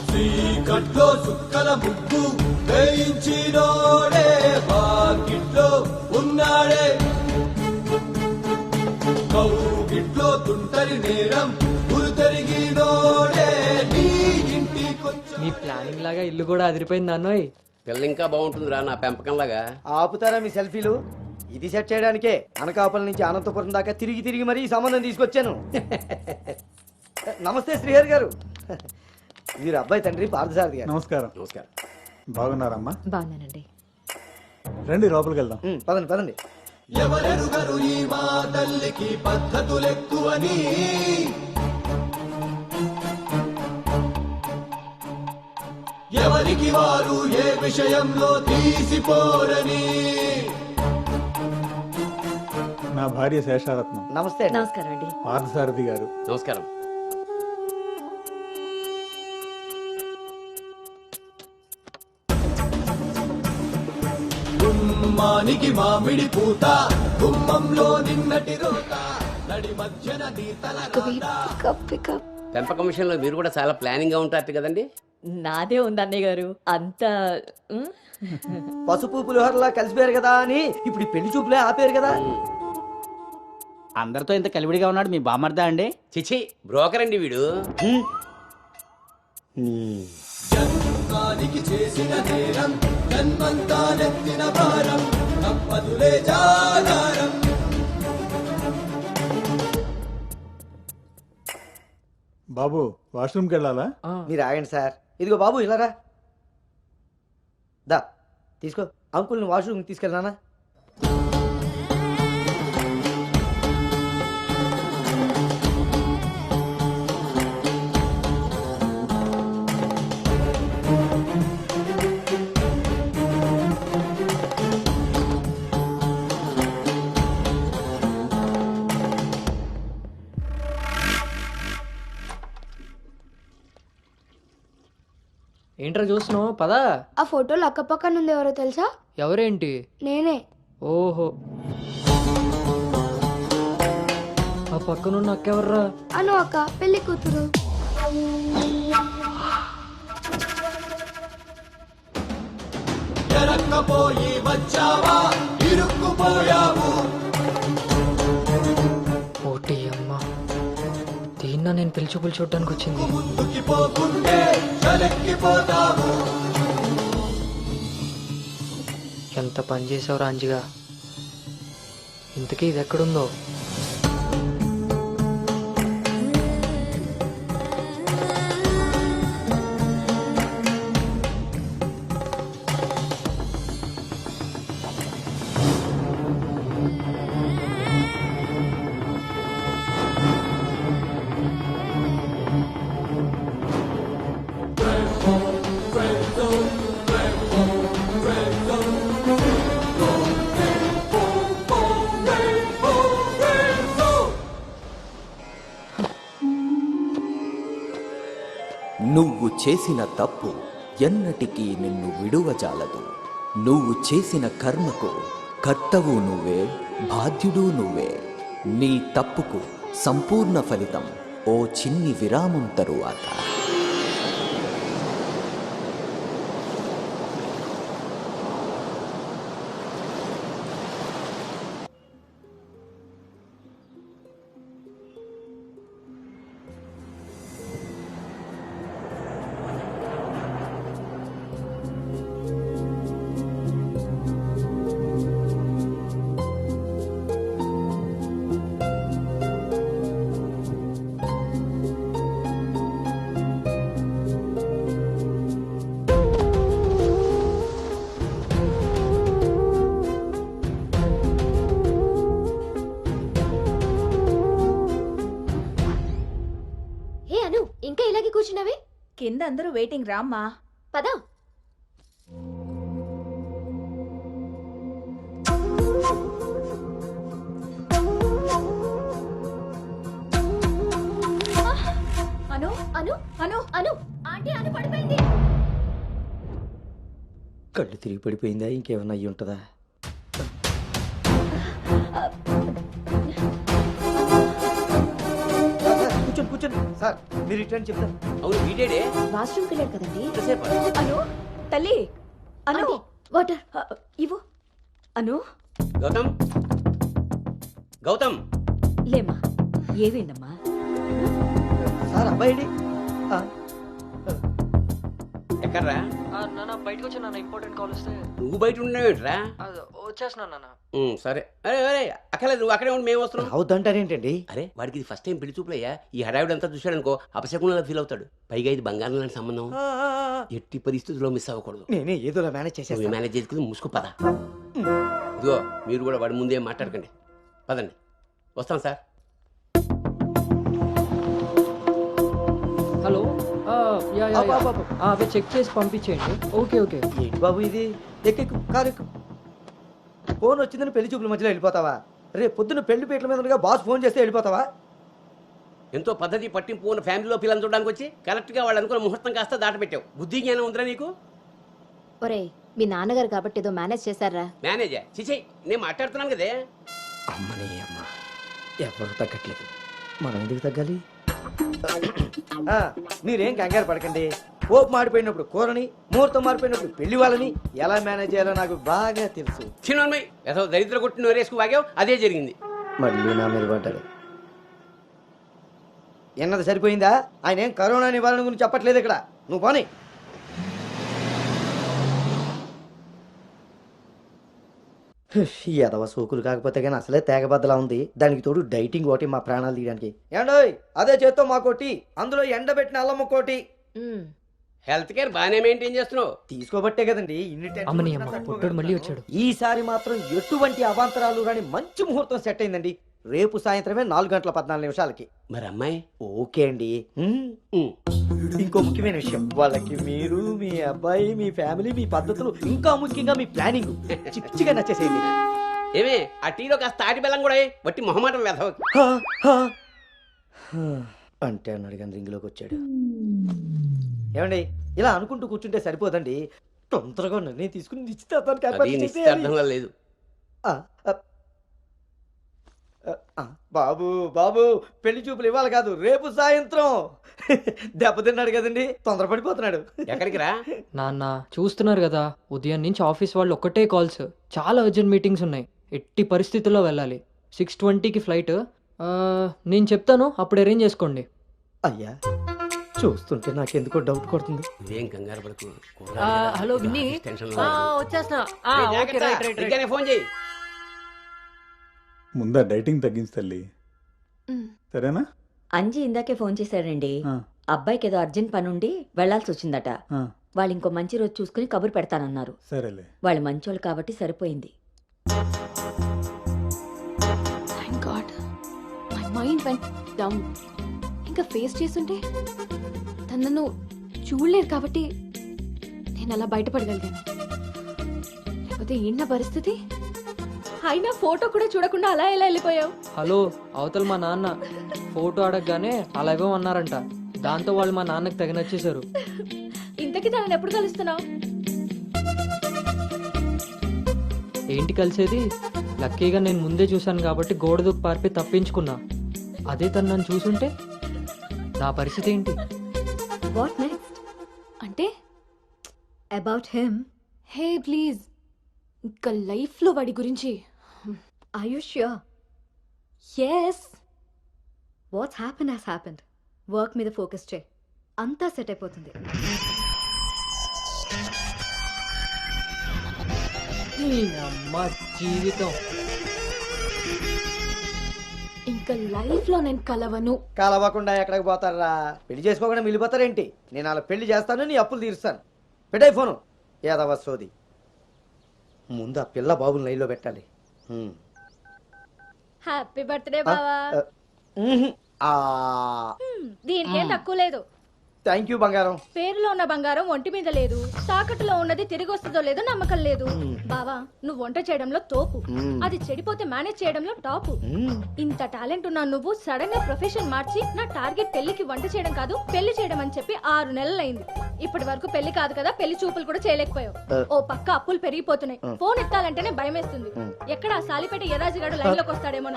శ్రీకట్లో సుక్కల ముగ్గు వేయించినోడే వాకిట్లో ఉన్నాడే. కౌగిట్లో తుంటరి నేరం గురుతెరిగినోడే నీ ఇంటికొచ్చా. మీ ప్లానింగ్ లాగా ఇల్లు కూడా అదిరిపోయింది అన్నోయ్. పిల్ల ఇంకా బాగుంటుందిరా నా పెంపకంలాగా. ఆపుతారా మీ సెల్ఫీలు? ఇది సెట్ చేయడానికే అనకాపల్లి నుంచి అనంతపురం దాకా తిరిగి తిరిగి మరీ ఈ సంబంధం తీసుకొచ్చాను. నమస్తే శ్రీహరి గారు. వీరు అబ్బాయి తండ్రి పార్థసారథి గారు. నమస్కారం. నమస్కారం. బాగున్నారమ్మా? బాగున్నానండి. రండి లోపలికి వెళ్దాం. పదండి పదండి. ఎవరెరుగరు ఈ మా తల్లికి పద్ధతులెక్కువని. ఎవరికి వారు ఏ విషయంలో తీసిపోరని. నా భార్య శేషారత్నం. నమస్తే. నమస్కారం అండి. పార్థసారథి గారు. నమస్కారం. గుమ్మానికి మామిడి పూత గుమ్మంలో నిన్నటి రోత నడి మధ్యన నీతల పెంపకం విషయంలో మీరు కూడా చాలా ప్లానింగ్ గా ఉంటారు కదండి. నాదే ఉంది అన్నయ్య గారు. అంతా పసుపు పులిహోరలా కలిసిపోయారు కదా అని ఇప్పుడు ఈ పెళ్లి చూపులే ఆపేరు కదా. అందరితో ఇంత కలివిడిగా ఉన్నాడు మీ బామర్దా అండి? చిచి బ్రోకర్ అండి వీడు. జన్మానికి చేసిన నేరం జన్మంతా నెత్తిన భారం తప్పదులే జాగారం. బాబు వాష్రూమ్కి వెళ్ళాలా? మీరు ఆగండి సార్. ఇదిగో బాబు ఇలారా. దా తీసుకో. అంకుల్ని వాష్రూమ్ తీసుకెళ్ళానా? ఏంట్రా చూస్తున్నావు? పదా. ఆ ఫోటోలు అక్కపక్కన ఉంది. ఎవరో తెలుసా? ఎవరేంటి? నేనే. ఓహో, ఆ పక్కనున్న అక్కెవర్రా? అను అక్క, పెళ్లి కూతురు. ఎరక్కపోయి వచ్చావా ఇరుక్కుపోయావు. ఓటి అమ్మ, దీన్న నేను పిలిచి చూడడానికి వచ్చింది. ముందుకి పోకుంటే చలెక్కిపోతావు. ఎంత పని చేసావు రాంజిగా. ఇంతకీ ఇది ఎక్కడుందో? నువ్వు చేసిన తప్పు ఎన్నటికీ నిన్ను విడువజాలదు. నువ్వు చేసిన కర్మకు కర్తవు నువ్వే, బాధ్యుడు నువ్వే. నీ తప్పుకు సంపూర్ణ ఫలితం ఓ చిన్ని విరామం తరువాత. కూర్చున్నవి? కింద అందరూ వెయిటింగ్ రామ్మా. పద. అను అను అను అను ఆంటీ అను పడిపోయింది. కళ్ళు తిరిగి పడిపోయిందా ఇంకేమన్నా అయ్యి ఉంటుందా? కూర్చోండి కూర్చోండి సార్, మీరు రిటర్న్ చెప్తారు. అవును వీడేడే వాష్రూమ్కి వెళ్ళాడు కదండి. ఎంతసేపు? అను తల్లి అను వాటర్ ఇవ్వు. అను గౌతమ్ గౌతమ్ లేమ్మా, ఏమైందమ్మా? సార్ అబ్బాయి ఎక్కడ్రా? నాన్న బయటకు వచ్చా నాన్న, ఇంపార్టెంట్ కాల్ వస్తే. నువ్వు బయట ఉన్నావేంట్రా? వచ్చేస్తున్నా నాన్న. సరే. అరే అరే అక్కర్లేదు, నువ్వు అక్కడే ఉండి మేము వస్తున్నాం. అవుతుంటారేంటండి? అరే వాడికి ఇది ఫస్ట్ టైం పెళ్లి చూపులయ్యా. ఈ హడావిడి అంతా చూశాడనుకో అపశకునంలా ఫీల్ అవుతాడు. పైగా ఇది బంగారం లాంటి సంబంధం, ఎట్టి పరిస్థితుల్లో మిస్ అవ్వకూడదు. నేనే ఏదోలా మేనేజ్ నువ్వు చేసేస్తాను. మేనేజ్ చేసుకుని మూసుకో పద. ఇదిగో మీరు కూడా వాడి ముందే మాట్లాడకండి, పదండి. వస్తాం సార్. హలో అవి చెక్ చేసి పంపించేయండి. Okay okay. ఏంటి బాబు ఇది? ఎక్కెక్కు కారు ఎక్కు. ఫోన్ వచ్చిందని పెళ్లి చూపుల మధ్యలో వెళ్ళిపోతావా? రేపు పొద్దున్న పెళ్లి పీటల మీద ఉండగా బాస్ ఫోన్ చేస్తే వెళ్ళిపోతావా? ఎంతో పద్ధతి పట్టింపు ఉన్న ఫ్యామిలీలో పిల్లలు చూడడానికి వచ్చి కరెక్ట్గా వాళ్ళు అనుకున్న ముహూర్తం కాస్త దాటపెట్టావు. బుద్ధి జ్ఞానం ఉందిరా నీకు? ఒరేయ్ మీ నాన్నగారు కాబట్టి ఏదో మేనేజ్ చేశారా? మేనేజా? చిచి, నేను మాట్లాడుతున్నాను కదే. అమ్మని అమ్మ, ఎవరు తగ్గట్లేదు, మనం ఎందుకు తగ్గాలి? మీరేం కంగారు పడకండి. పోపు మాడిపోయినప్పుడు కూరని, ముహూర్తం మారిపోయినప్పుడు పెళ్లి వాళ్ళని ఎలా మేనేజ్ చేయాలో నాకు బాగా తెలుసు. చిన్నమ్మాయి ఏదో దరిద్ర కొట్టిన వేరేసుకు వాగావు, అదే జరిగింది. మళ్ళీ నా మీద పడ్డాడు. ఎన్నది సరిపోయిందా? ఆయన ఏం కరోనా నివారణ గురించి చెప్పట్లేదు ఇక్కడ. నువ్వు పోనీ. ఈ ఎదవ సోకులు కాకపోతే కానీ అసలే తేగబద్దలా ఉంది. దానికి తోడు డైటింగ్ ఒకటి మా ప్రాణాలు తీయడానికి. ఏండోయ్ అదే చేత్తో మాకోటి, అందులో ఎండబెట్టిన అల్లమ్మ కోటి. హెల్త్ కేర్ బాగానే మెయింటైన్ చేస్తున్నావు. తీసుకోబట్టే కదండి ఇన్ని అమ్మని అమ్మ, పుట్టోడు మళ్ళీ వచ్చాడు. ఈసారి మాత్రం ఎటువంటి అవాంతరాలు రాని మంచి ముహూర్తం సెట్ అయిందండి. రేపు సాయంత్రమే 4:14 మరి అమ్మాయి? ఓకే అండి. ఇంకో ముఖ్యమైన విషయం, వాళ్ళకి మీరు, మీ అబ్బాయి, మీ ఫ్యామిలీ, మీ పద్ధతులు, ఇంకా ముఖ్యంగా మీ ప్లానింగ్ చిచ్చిగా నచ్చేసేయండి. ఏమే ఆ టీలో కాస్త తాటి బెల్లం కూడా బట్టి మొహమాటం వెధవ. అంటే అన్నాడు కానీ రింగ్లోకి వచ్చాడు. ఏమండి ఇలా అనుకుంటూ కూర్చుంటే సరిపోదండి. తొందరగా నిర్ణయం తీసుకుని నిశ్చితార్థం లేదు. బాబు బాబు పెళ్లి చూపులు ఇవ్వాలి కాదు, రేపు సాయంత్రం. దెబ్బతిన్నాడు కదండి, తొందరపడిపోతున్నాడు. ఎక్కడికి రా నాన్న, చూస్తున్నారు కదా ఉదయం నుంచి ఆఫీస్ వాళ్ళు ఒక్కటే కాల్స్. చాలా అర్జెంట్ మీటింగ్స్ ఉన్నాయి, ఎట్టి పరిస్థితుల్లో వెళ్ళాలి. 6:20కి ఫ్లైట్. నేను చెప్తాను, అప్పుడు అరేంజ్ చేసుకోండి. అయ్యా చూస్తుంటే నాకెందుకో డౌట్ కొడుతుంది. ఇదేం కంగారు పడుకో. హలో విన్నీ, వచ్చేస్తున్నా. ఫోన్ చేయి. ముందా డైటింగ్ తగ్గించి తల్లి, సరేనా? అంజీ ఇందాకే ఫోన్ చేశాడండి. అబ్బాయికి ఏదో అర్జెంట్ పని ఉండి వెళ్లాల్సి వచ్చిందట. వాళ్ళు ఇంకో మంచి రోజు చూసుకుని కబురు పెడతానన్నారు. సరేలే, వాళ్ళు మంచోళ్ళు కాబట్టి సరిపోయింది. Thank God my mind vent down. ఇంకా ఫేస్ చేస్తుంటే తను నన్ను చూడలేరు కాబట్టి నేను అలా బయటపడగలిగాను. లేకపోతే ఏంటి పరిస్థితి? అయినా ఫోటో కూడా చూడకుండా అలా ఎలా వెళ్ళిపోయావు? హలో, అవతల మా నాన్న ఫోటో అడగగానే అలా ఇవ్వమన్నారంట. దాంతో వాళ్ళు మా నాన్నకి తెగ నచ్చేశారు. ఇంతకీ తనని ఎప్పుడు కలుస్తున్నావు? ఏంటి కలిసేది? లక్కీగా నేను ముందే చూశాను కాబట్టి గోడ దూకి పారిపోయి తప్పించుకున్నా. అదే తను నన్ను చూసుంటే నా పరిస్థితి ఏంటి? What next? అంటే అబౌట్ హిమ్. హే ప్లీజ్, ఇంకా లైఫ్లో వాడి గురించి. Are you sure? Yes. What's happened has happened. Work మీద ఫోకస్ చేయి, అంతా సెట్ అయిపోతుంది. అమ్మ జీవితం. ఇంకా లైఫ్లో నేను కలవను. కలవకుండా ఎక్కడికి పోతారా? పెళ్లి చేసుకోకుండా మిగిలిపోతారేంటి? నేను అలా పెళ్లి చేస్తాను, నీ అప్పులు తీరుస్తాను. పెట్టాయి ఫోను. ఏదవ సోది. ముందు ఆ పిల్ల బాబుని లైన్లో పెట్టాలి. హ్యాపీ బర్త్డే బావా. ఆ దీనికేం తక్కువ లేదు. థ్యాంక్ యూ బంగారం. పేరులో ఉన్న బంగారం ఒంటి మీద లేదు, తాకట్టులో ఉన్నది తిరిగి వస్తుందో లేదో నమ్మకం లేదు. బావా నువ్వు వంట చేయడంలో తోపు, అది చెడిపోతే మేనేజ్ చేయడంలో టాపు. ఇంత టాలెంట్ ఉన్న నువ్వు సడన్ గా ప్రొఫెషన్ మార్చి నా టార్గెట్ పెళ్లికి వంట చేయడం కాదు పెళ్లి చేయడం అని చెప్పి 6 నెలలైంది. ఇప్పటి వరకు పెళ్లి కాదు కదా, పెళ్లి చూపులు కూడా చేయలేకపోయావు. ఓ పక్క అప్పులు పెరిగిపోతున్నాయి, ఫోన్ ఎత్తాలంటేనే భయం వేస్తుంది. ఎక్కడ ఆ సాలిపేట ఎరాజిగాడు లైన్ లోకి వస్తాడేమో.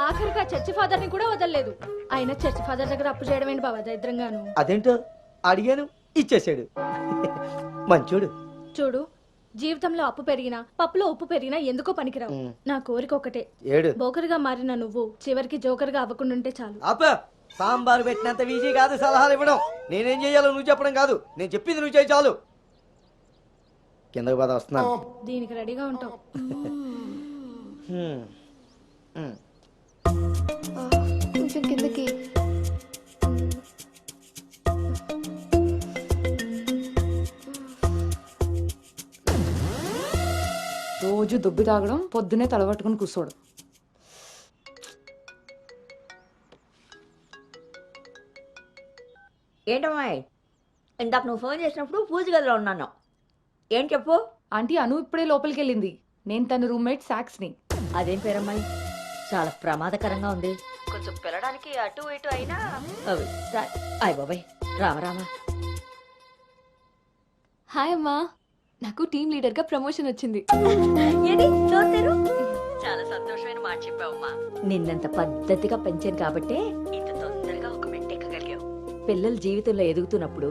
ఆఖరిగా చర్చి ఫాదర్ ని కూడా వదలలేదు. అయినా చర్చి ఫాదర్ దగ్గర అప్పు చేయడం ఏంటి బాబా దరిద్రంగాను. అదేంటో అడిగాను, ఇచ్చేసాడు. మంచోడు. చూడు, జీవితంలో అప్పు పెరిగినా పప్పులో ఉప్పు పెరిగినా ఎందుకో పనికిరావు. నా కోరిక ఒకటే, ఏడు బోకరుగా మారిన నువ్వు చివరికి జోకర్గా అవ్వకుండాంటే చాలు. అప్ప సాంబార్ పెట్టినంత ఈజీ కాదు సలహాలు ఇవ్వడం. నేనేం చెయ్యాలో నువ్వు చెప్పడం కాదు, నేను చెప్పింది నువ్వు చేయి చాలు. కిందకి బాధ వస్తున్నాను. దీనికి రెడీగా ఉంటావు. కొంచెం కిందకి. రోజు దుబ్బి తాగడం, పొద్దునే తలబట్టుకుని కూర్చోడు. ఏంటమ్మాయి, ఇందాక నువ్వు ఫోన్ చేసినప్పుడు పూజ గదిలో ఉన్నాను. ఏం చెప్పు. ఆంటీ అను ఇప్పుడే లోపలికి వెళ్ళింది. నేను తన రూమ్మేట్ సాక్స్ని. అదేం పేరమ్మాయి, చాలా ప్రమాదకరంగా ఉంది. కొంచెం పిల్లడానికి అటు ఇటు అయినా అయ్య బాబాయ్. రామరామా. హాయ్ అమ్మా, నాకు టీమ్ లీడర్ గా ప్రమోషన్ వచ్చింది. చాలా సంతోషమైన మాట చెప్పావమ్మా. నిన్నంత పద్ధతిగా పెంచాను కాబట్టే ఇంత తొందరగా ఒక మెట్టెక్కగలిగావు. పిల్లల జీవితంలో ఎదుగుతున్నప్పుడు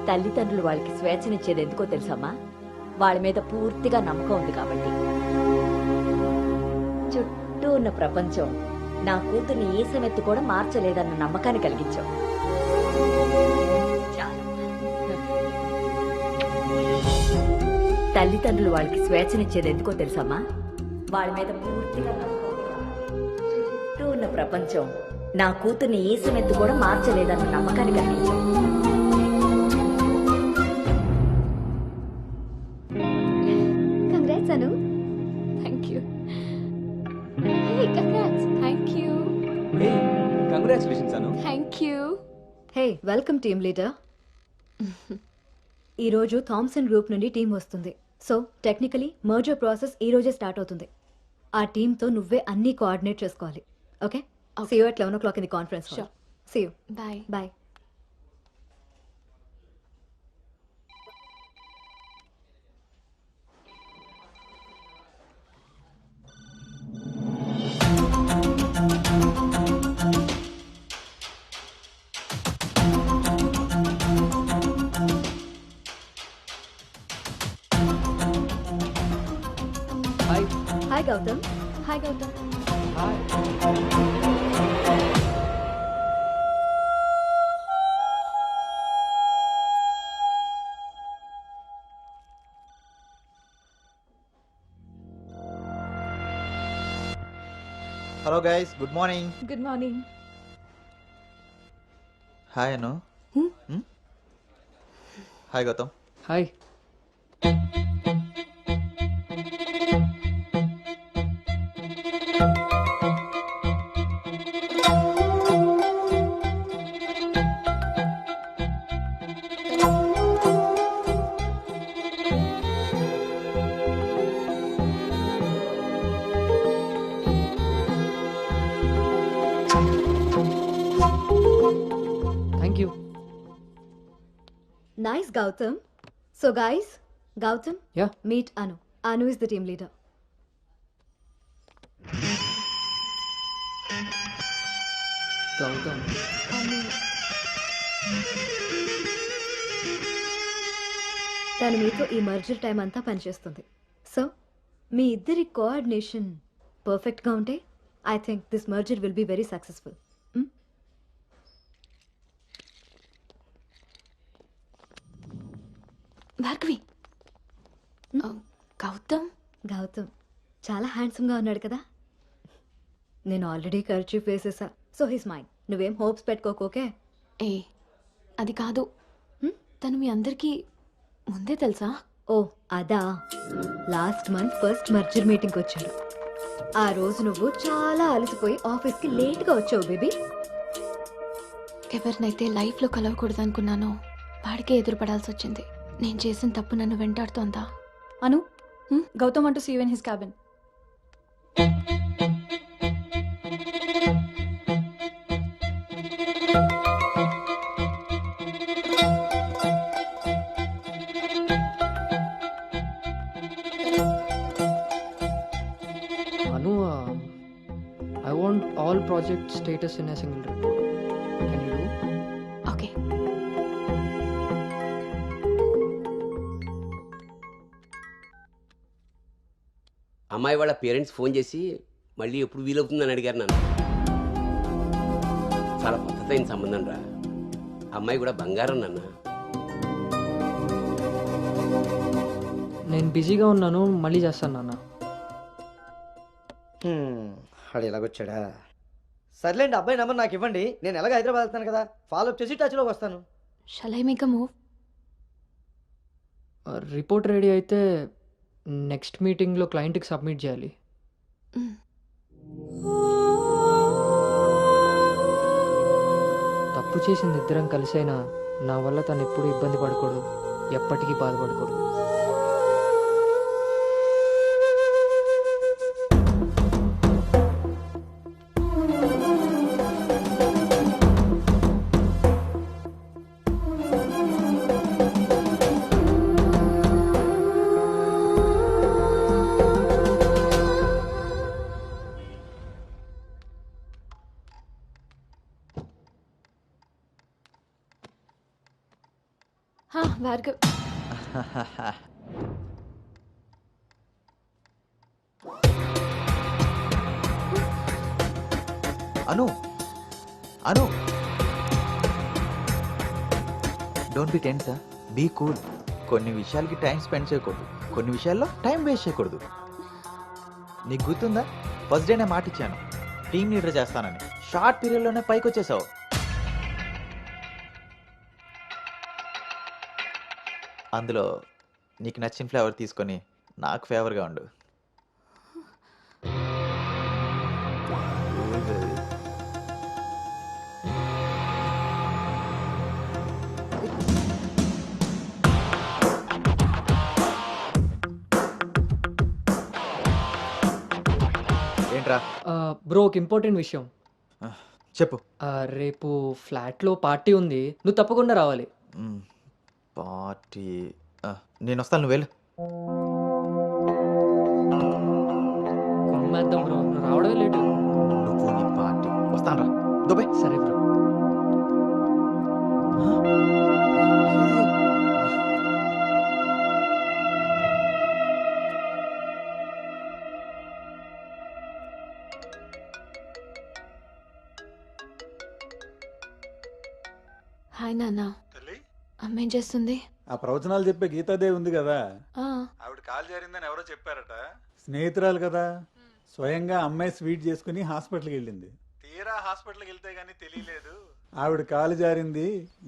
తల్లిదండ్రులు వాళ్ళకి స్వేచ్ఛనిచ్చేది ఎందుకో తెలుసమ్మా? వాళ్ళ మీద పూర్తిగా నమ్మకం ఉంది కాబట్టి. చుట్టూ ఉన్న ప్రపంచం నా కూతుర్ని ఏ సమెత్తు కూడా మార్చలేదన్న నమ్మకాన్ని కలిగించావు. తల్లిదండ్రులు వాళ్ళకి స్వేచ్ఛనిచ్చేది ఎందుకో తెలుసమ్మా? వాళ్ళ మీద పూర్తిగా నమ్మకం ఉంది కాబట్టి. చుట్టూ ఉన్న ప్రపంచం నా కూతుర్ని ఏ సమెత్తు కూడా మార్చలేదన్న నమ్మకాన్ని కలిగించావు. Congrats Anu. Thank you. Hey congrats. Thank you. Congratulations Anu. Thank you. Hey welcome team leader. ఈరోజు థామ్సన్ గ్రూప్ నుండి టీం వస్తుంది. సో టెక్నికలీ మర్జర్ ప్రాసెస్ ఈ రోజే స్టార్ట్ అవుతుంది. ఆ టీంతో నువ్వే అన్ని కోఆర్డినేట్ చేసుకోవాలి. Okay, see you at 11 o'clock in the conference hall. See you. Bye. Bye. Hi. Hi Gautam. Hi Gautam. Hello guys, good morning. Good morning. Hi Anu. Hi Gautam. Hi. Thank you. Nice Gautam. So guys, Gautam. Yeah. Meet Anu. Anu is the team leader. Gautam. తను మీతో ఈ merger time అంతా పనిచేస్తుంది. So మీ ఇద్దరి coordination పర్ఫెక్ట్గా ఉంటే I think this merger will be very successful. Bhargavi. Gautam. Gautam చాలా హ్యాండ్సమ్గా ఉన్నాడు కదా. నేను ఆల్రెడీ కర్చీఫ్ వేసేసా. So his mind. నువ్వేం హోప్స్ పెట్టుకోకోకే. ఏ అది కాదు, తను మీ అందరికీ ముందే తెలుసా? ఓ అదా, లాస్ట్ మంత్ ఫస్ట్ మర్జర్ మీటింగ్కి వచ్చాడు. ఆ రోజు నువ్వు చాలా అలసిపోయి ఆఫీస్కి లేట్గా వచ్చావు బేబీ. ఎవరినైతే లైఫ్లో కలవకూడదు అనుకున్నానో వాడికే ఎదురుపడాల్సి వచ్చింది. నేను చేసిన తప్పు నన్ను వెంటాడుతోందా? Anu, Gautam want to see you in his cabin. Anu, I want all project status in a single report. Can you do? Okay. అమ్మాయి వాళ్ళ పేరెంట్స్ ఫోన్ చేసి మళ్ళీ ఎప్పుడు వీలవుతుందని అడిగారు నన్ను. చాలా పద్ధతైన సంబంధం రా. అమ్మాయి కూడా బంగారం నాన్న. నేను బిజీగా ఉన్నాను, మళ్ళీ చేస్తాను నాన్న. వాడు ఎలాగొచ్చాడా? సర్లేండి, అబ్బాయి నెంబర్ నాకు ఇవ్వండి. నేను ఎలాగ హైదరాబాద్ వెళ్తాను కదా, ఫాలోఅప్ చేసి టచ్లోకి వస్తాను. Shall I make a move? Report ready అయితే నెక్స్ట్ మీటింగ్లో క్లయింట్కి సబ్మిట్ చేయాలి. తప్పు చేసింది ఇద్దరం కలిసైనా నా వల్ల తను ఎప్పుడు ఇబ్బంది పడకూడదు, ఎప్పటికీ బాధపడకూడదు. Bhargav, Anu Anu don't be tense, be cool. కొన్ని విషయాలకి టైం స్పెండ్ చేయకూడదు, కొన్ని విషయాల్లో టైం వేస్ట్ చేయకూడదు. నీకు గుర్తుందా, ఫస్ట్ డే నేను మాట ఇచ్చాను టీం లీడర్ చేస్తానని. షార్ట్ పీరియడ్లోనే పైకి వచ్చేసావు. అందులో నీకు నచ్చిన ఫ్లేవర్ తీసుకొని నాకు ఫేవర్గా ఉండు. ఏంట్రా? బ్రో, ఒక ఇంపార్టెంట్ విషయం చెప్పు. రేపు ఫ్లాట్లో పార్టీ ఉంది, నువ్వు తప్పకుండా రావాలి. పార్టీ? నేను వస్తాను, నువ్వు వెళ్ళు. కుమ్మేద్దాం బ్రో, నువ్వు రావడమే లేటు. నువ్వు నీ పార్టీ. వస్తాను రా, దుబాయ్. సరే బ్రో. హాయ్ నాన్న. అమ్మ ఏం చేస్తుంది? ఆ ప్రవచనాలు చెప్పే గీతాదేవి ఉంది కదా, ఆ, ఆవిడ కాల్ జారిందని ఎవరో చెప్పారట. స్నేహితురాలు కదా, స్వయంగా అమ్మాయి స్వీట్ చేసుకుని హాస్పిటల్కి వెళ్ళింది. తీరా హాస్పిటల్కి వెళ్తే గానీ తెలియలేదు ఆవిడ కాలు జారింది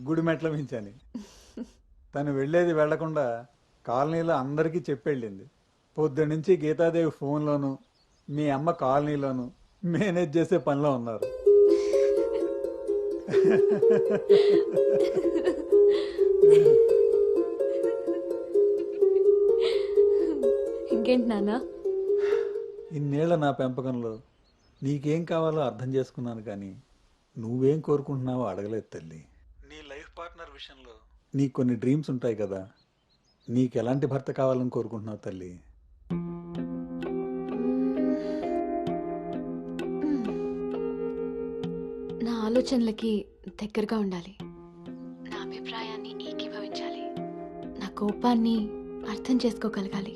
గుడి మెట్ల మించని. తను వెళ్ళేది వెళ్లకుండా కాలనీలో అందరికీ చెప్పెళ్ళింది. పొద్దు నుంచి గీతాదేవి ఫోన్లోను, మీ అమ్మ కాలనీలోను మేనేజ్ చేసే పనిలో ఉన్నారు. ఇంకేంటి నాన్న? ఇన్నేళ్ల నా పెంపకంలో నీకేం కావాలో అర్థం చేసుకున్నాను, కానీ నువ్వేం కోరుకుంటున్నావో అడగలేదు తల్లి. నీ లైఫ్ పార్ట్నర్ విషయంలో నీకు కొన్ని డ్రీమ్స్ ఉంటాయి కదా, నీకు ఎలాంటి భర్త కావాలని కోరుకుంటున్నావు తల్లి? నా ఆలోచనలకి దగ్గరగా ఉండాలి, నా అభిప్రాయాన్ని ఏకీభవించాలి, నా కోపాన్ని అర్థం చేసుకోగలగాలి,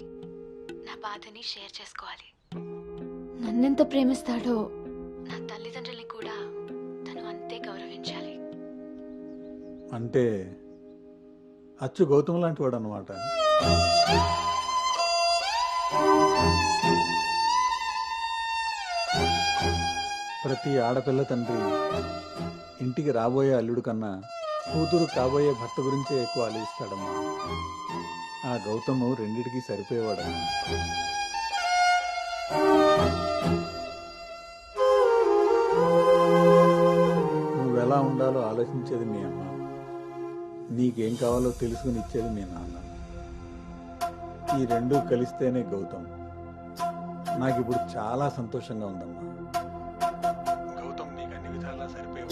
నా బాధని షేర్ చేసుకోవాలి. నన్నెంత ప్రేమిస్తాడో నా తల్లిదండ్రుల్ని కూడా తను అంతే గౌరవించాలి. అంటే అచ్చు గౌతమ్ లాంటి వాడు అనమాట. ప్రతి ఆడపిల్ల తండ్రి ఇంటికి రాబోయే అల్లుడు కన్నా కూతురు కాబోయే భర్త గురించే ఎక్కువ ఆలోచిస్తాడమ్మా. ఆ గౌతము రెండిటికి సరిపోయేవాడమ్మా. నువ్వెలా ఉండాలో ఆలోచించేది మీ అమ్మ, నీకేం కావాలో తెలుసుకుని ఇచ్చేది మీ నాన్న. ఈ రెండూ కలిస్తేనే గౌతమ్. నాకు ఇప్పుడు చాలా సంతోషంగా ఉందమ్మా. గౌతమ్ నీకు అన్ని విధాలా సరిపోయి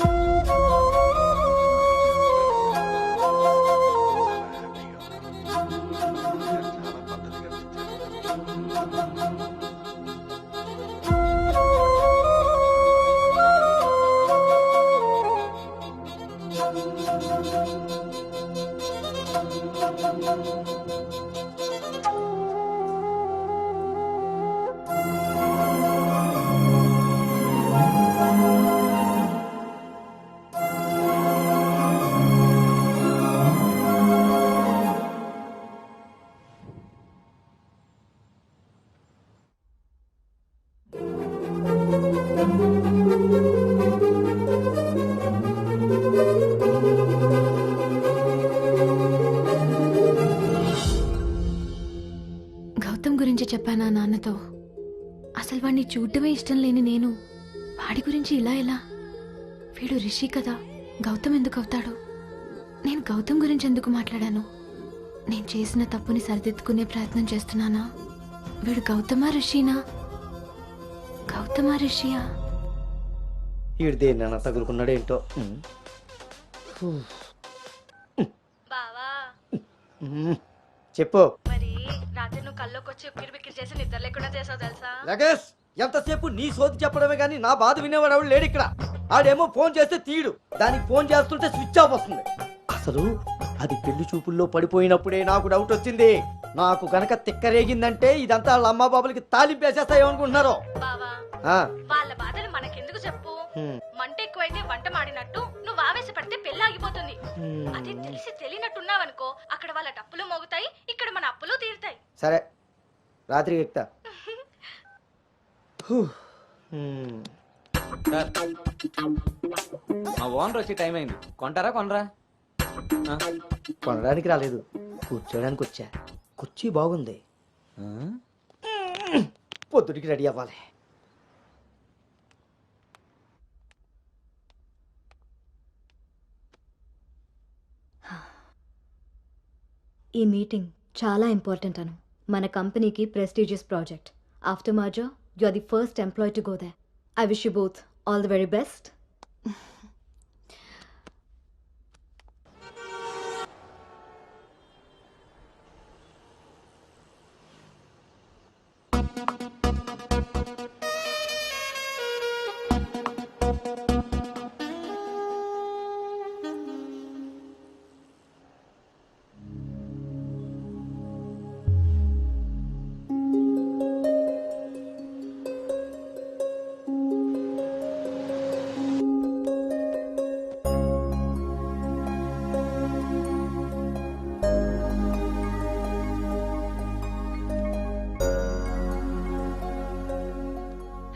గౌతమ్ గురించి చెప్పానా నాన్నతో? అసలు వాడిని చూడటమే ఇష్టం లేని నేను వాడి గురించి ఇలా ఎలా? వీడు రిషి కదా, గౌతమ్ ఎందుకు అవుతాడు? నేను గౌతమ్ గురించి ఎందుకు మాట్లాడాను? నేను చేసిన తప్పుని సరిదిద్దుకునే ప్రయత్నం చేస్తున్నానా? వీడు గౌతమా రిషినా? గౌతమా రిషియా? ఈడు దేన్నైనా తగులుకున్నాడేంటో. బావా చెప్పు. మరి రాత్రి నువ్వు కల్లోకి వచ్చి ఉక్కిరి బిక్కిరి చేసి నిద్ర లేకుండా చేసావు తెలుసా? లగేష్, ఎంతసేపు నీ సోది చెప్పడమే కానీ నా బాధ వినేవాడు ఎవడు లేడు ఇక్కడ. ఆడేమో ఫోన్ చేస్తే తీయడు, దానికి ఫోన్ చేస్తుంటే స్విచ్ ఆఫ్ వస్తుంది. అసలు అది పెళ్లి చూపుల్లో పడిపోయినప్పుడే నాకు డౌట్ వచ్చింది. నాకు గనక తిక్కరేగిందంటే ఇదంతా వాళ్ళ అమ్మ బాబులకి తాలింపేసేస్తాయేమనుకుంటున్నారు. బావా వాళ్ళ బాధలు మనకెందుకు చెప్పు? మంట ఎక్కువైతే వంట మాడినట్టు నువ్వు ఆవేశపడితే పెళ్లి ఆగిపోతుంది. అదే తెలిసి తెలియనట్టున్నావనుకో, అక్కడ వాళ్ళ డప్పులు మోగుతాయి, ఇక్కడ మన అప్పులు తీరుతాయి. సరే, రాత్రి ఎక్కుతా. సార్, మా ఓనర్ వచ్చి టైం అయింది. కొంటారా కొనరా? కొనడానికి రాలేదు, కూర్చోడానికి వచ్చా. కుర్చీ బాగుంది, పొద్దుటికి రెడీ అవ్వాలి. ఈ మీటింగ్ చాలా ఇంపార్టెంట్ అను. మన కంపెనీకి prestigious project. After merger you are the first employee to go there. I wish you both all the very best.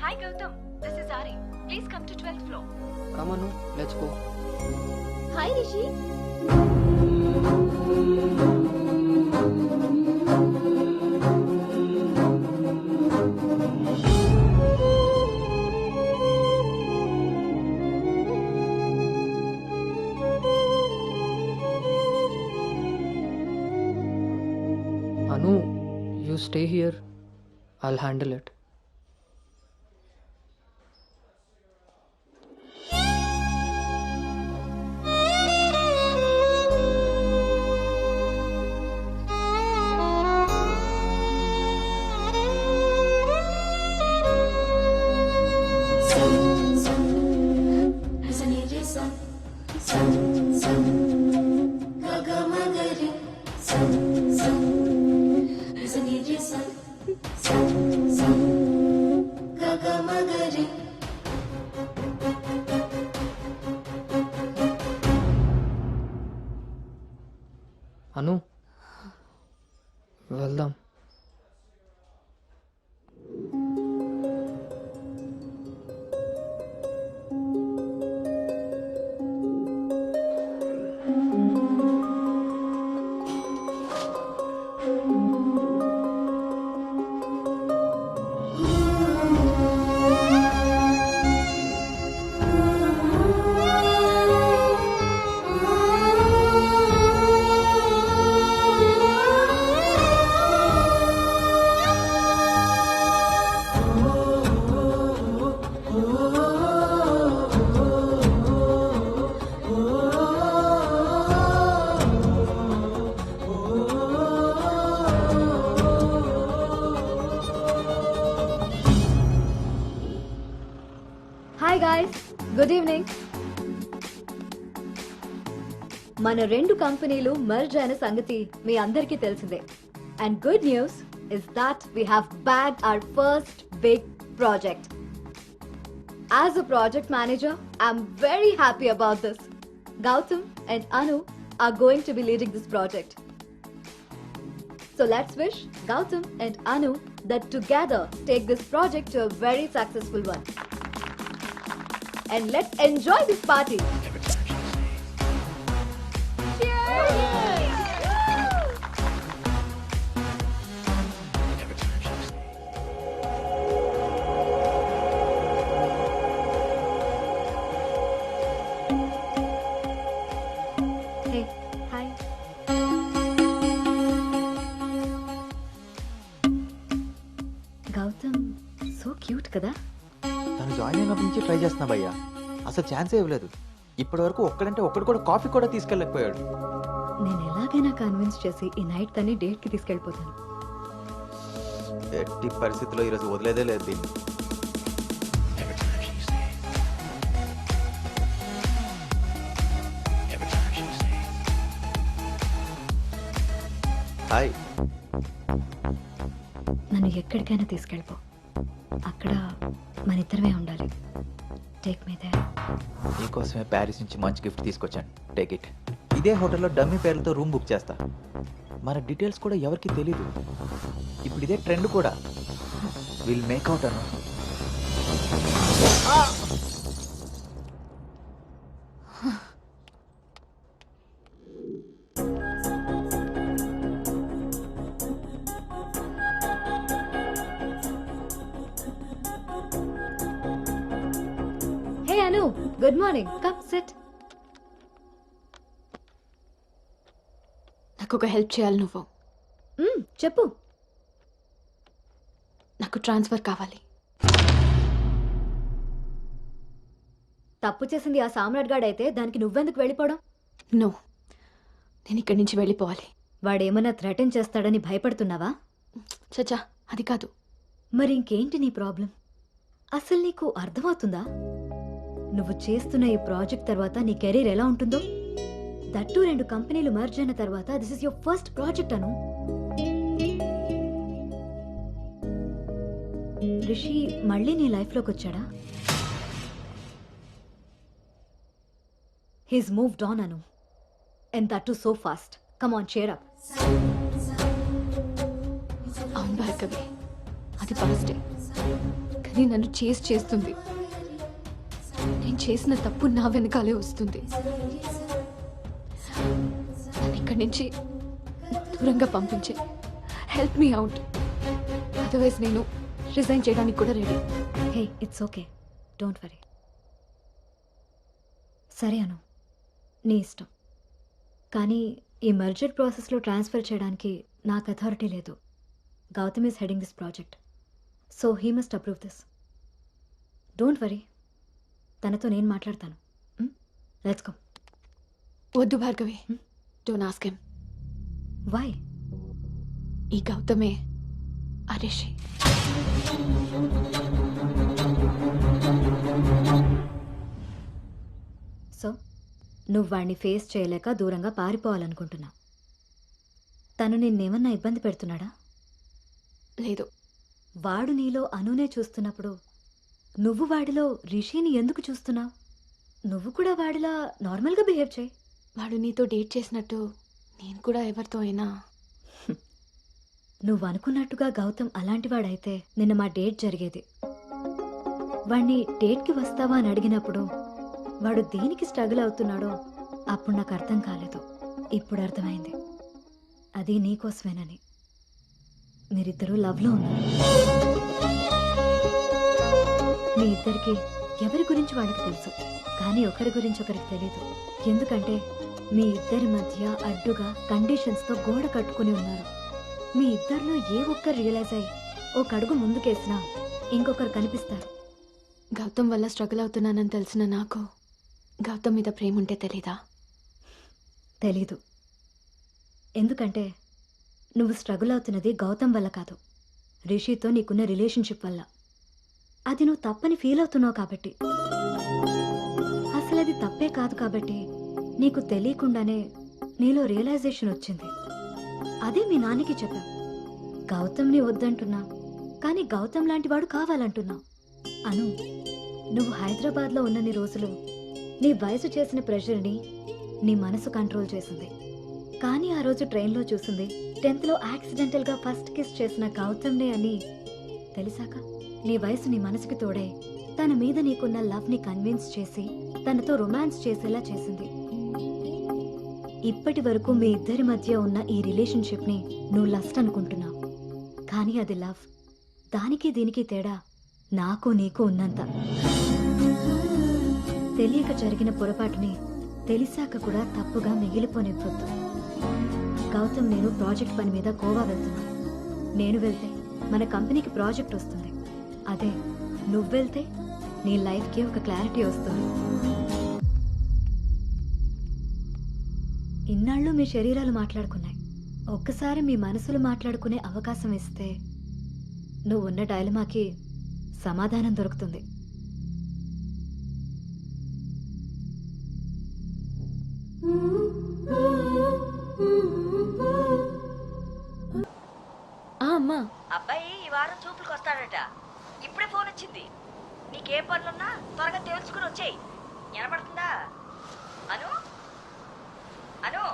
Hi Gautam, this is Ari. Please come to 12th floor. Come on, let's go. Hi Rishi. Anu, you stay here. I'll handle it. అను, వెళ్దాం. guys. Good evening. మన రెండు కంపెనీలు merge అయిన సంగతి మీ అందరికీ తెలిసిందే. And good news is that we have bagged our first big project. As a project manager, I'm very happy about this. Gautam and Anu are going to be leading this project. So let's wish Gautam and Anu that together take this project to a very successful one. And let's enjoy this party. Hey, hi. Gautam, so cute కదా? తను join అయినప్పటి నుంచి try చేస్తున్నా భయ్యా, అసలు ఛాన్సే ఇవ్వలేదు. ఇప్పటి వరకు ఒక్కడంటే ఒక్కడు కూడా కాఫీ కూడా తీసుకెళ్ళకపోయాడు. నేను ఎలాగైనా కన్విన్స్ చేసి ఈ నైట్ తన్ని డేట్ కి తీసుకెళ్ళిపోతాను. ఎట్టి పరిస్థితిలో ఈరోజు వదిలేదే లేదు దీన్ని. హాయ్. నన్ను ఎక్కడికైనా తీసుకెళ్ళిపో, అక్కడ మన ఇద్దరమే ఉండాలి. Take me there. నీకోసమే ప్యారిస్ నుంచి మంచి గిఫ్ట్ తీసుకొచ్చాను, టేక్ ఇట్. ఇదే హోటల్లో డమ్మీ పేర్లతో రూమ్ బుక్ చేస్తా. మన డీటెయిల్స్ కూడా ఎవరికి తెలీదు. ఇప్పుడు ఇదే ట్రెండ్ కూడా. Will make out Anu. Hey Anu, good morning. Come sit. నాకు ఒక హెల్ప్ చేయాలి నువ్వు. చెప్పు. నాకు ట్రాన్స్ఫర్ కావాలి. తప్పు చేసింది ఆ సామ్రాట్ గాడు అయితే దానికి నువ్వెందుకు వెళ్ళిపోవడం? నో, నేను ఇక్కడి నుంచి వెళ్ళిపోవాలి. వాడేమన్నా థ్రెటన్ చేస్తాడని భయపడుతున్నావా? చచ్చా, అది కాదు. మరి ఇంకేంటి నీ ప్రాబ్లం? అసలు నీకు అర్థమవుతుందా నువ్వు చేస్తున్న ఈ ప్రాజెక్ట్ తర్వాత నీ కెరీర్ ఎలా ఉంటుందో? దట్టు 2 కంపెనీలు మర్జ్ అయిన తర్వాత this is your first project Anu. Rishi మళ్ళీ నీ లైఫ్లోకి వచ్చాడా? He's moved on Anu. And that too so fast. Come on, cheer up. అవును భార్గవి, అది పాస్టే. కానీ నన్ను చేస్తుంది. నేను చేసిన తప్పు నా వెనకాలే వస్తుంది. నన్ను ఇక్కడి నుంచి దూరంగా పంపించే. Help me out. అదర్వైజ్ నేను రిజైన్ చేయడానికి కూడా ready. Hey, it's okay, don't worry. సరే అను, నీ ఇష్టం. కానీ ఈ మర్జర్ ప్రాసెస్లో ట్రాన్స్ఫర్ చేయడానికి నాకు అథారిటీ లేదు. Gautam is heading this project, so he must approve this. Don't worry, తనతో నేను మాట్లాడతాను. Let's go. వద్దు Bhargavi, don't ask him. Why? ఈ గౌతమే ఆ రిషి. సో నువ్వు వాడిని ఫేస్ చేయలేక దూరంగా పారిపోవాలనుకుంటున్నావు. తను నిన్నేమన్నా ఇబ్బంది పెడుతున్నాడా? లేదు. వాడు నీలో అనునే చూస్తున్నప్పుడు నువ్వు వాడిలో రిషిని ఎందుకు చూస్తున్నావు? నువ్వు కూడా వాడిలా నార్మల్గా బిహేవ్ చేయి. వాడు నీతో డేట్ చేసినట్టు నేను కూడా ఎవరితో అయినా. నువ్వు అనుకున్నట్టుగా గౌతమ్ అలాంటివాడైతే నిన్న మా డేట్ జరిగేది. వాడిని డేట్కి వస్తావా అని అడిగినప్పుడు వాడు దేనికి స్ట్రగుల్ అవుతున్నాడో అప్పుడు నాకు అర్థం కాలేదు. ఇప్పుడు అర్థమైంది, అది నీకోసమేనని. మీరిద్దరూ లవ్లో ఉన్నారు. మీ ఇద్దరికి ఎవరి గురించి వాళ్ళకి తెలుసు, కానీ ఒకరి గురించి ఒకరికి తెలీదు. ఎందుకంటే మీ ఇద్దరి మధ్య అడ్డుగా కండిషన్స్తో గోడ కట్టుకుని ఉన్నారు. మీ ఇద్దరిలో ఏ ఒక్కరు రియలైజ్ అయ్యి ఒక అడుగు ముందుకేసినా ఇంకొకరు కనిపిస్తారు. గౌతమ్ వల్ల స్ట్రగుల్ అవుతున్నానని తెలిసిన నాకు గౌతమ్ మీద ప్రేమ ఉంటే తెలీదా? తెలీదు. ఎందుకంటే నువ్వు స్ట్రగుల్ అవుతున్నది గౌతమ్ వల్ల కాదు, రిషితో నీకున్న రిలేషన్షిప్ వల్ల. అది నువ్వు తప్పని ఫీల్ అవుతున్నావు కాబట్టి. అసలు అది తప్పే కాదు కాబట్టి నీకు తెలియకుండానే నీలో రియలైజేషన్ వచ్చింది. అదే మీ నాన్నకి చెప్పావు. గౌతమ్ని వద్దంటున్నా, కానీ గౌతమ్ లాంటి వాడు కావాలంటున్నావు. అను, నువ్వు హైదరాబాద్లో ఉన్నన్ని రోజులు నీ వయసు చేసిన ప్రెషర్ని నీ మనసు కంట్రోల్ చేసింది. కానీ ఆ రోజు ట్రైన్లో చూసింది 10th లో యాక్సిడెంటల్గా ఫస్ట్ కిస్ చేసిన గౌతమ్నే అని తెలిసాక నీ వయసు నీ మనసుకి తోడై తన మీద నీకున్న లవ్ని కన్విన్స్ చేసి తనతో రొమాన్స్ చేసేలా చేసింది. ఇప్పటి వరకు మీ ఇద్దరి మధ్య ఉన్న ఈ రిలేషన్షిప్ని నువ్వు లస్ట్ అనుకుంటున్నావు, కానీ అది లవ్. దానికి దీనికి తేడా నాకు నీకు ఉన్నంత. తెలియక జరిగిన పొరపాటుని తెలిసాక కూడా తప్పుగా మిగిలిపోనివ్వద్దు. గౌతమ్, నేను ప్రాజెక్ట్ పని మీద గోవా వెళ్తున్నా. నేను వెళ్తే మన కంపెనీకి ప్రాజెక్ట్ వస్తుంది. అదే నువ్వు వెళ్తే నీ లైఫ్కి ఒక క్లారిటీ వస్తుంది. ఇన్నాళ్ళు మీ శరీరాలు మాట్లాడుకున్నాయి. ఒక్కసారి మీ మనసులు మాట్లాడుకునే అవకాశం ఇస్తే నువ్వున్న డైలమాకి సమాధానం దొరుకుతుంది. అమ్మా, అబ్బాయి ఈ వారం చూపులకు వస్తాడట. ఇప్పుడే ఫోన్ వచ్చింది. నీకేం పనులున్నా త్వరగా తేల్చుకుని వచ్చేయి. వినపడుతుందా? అను అను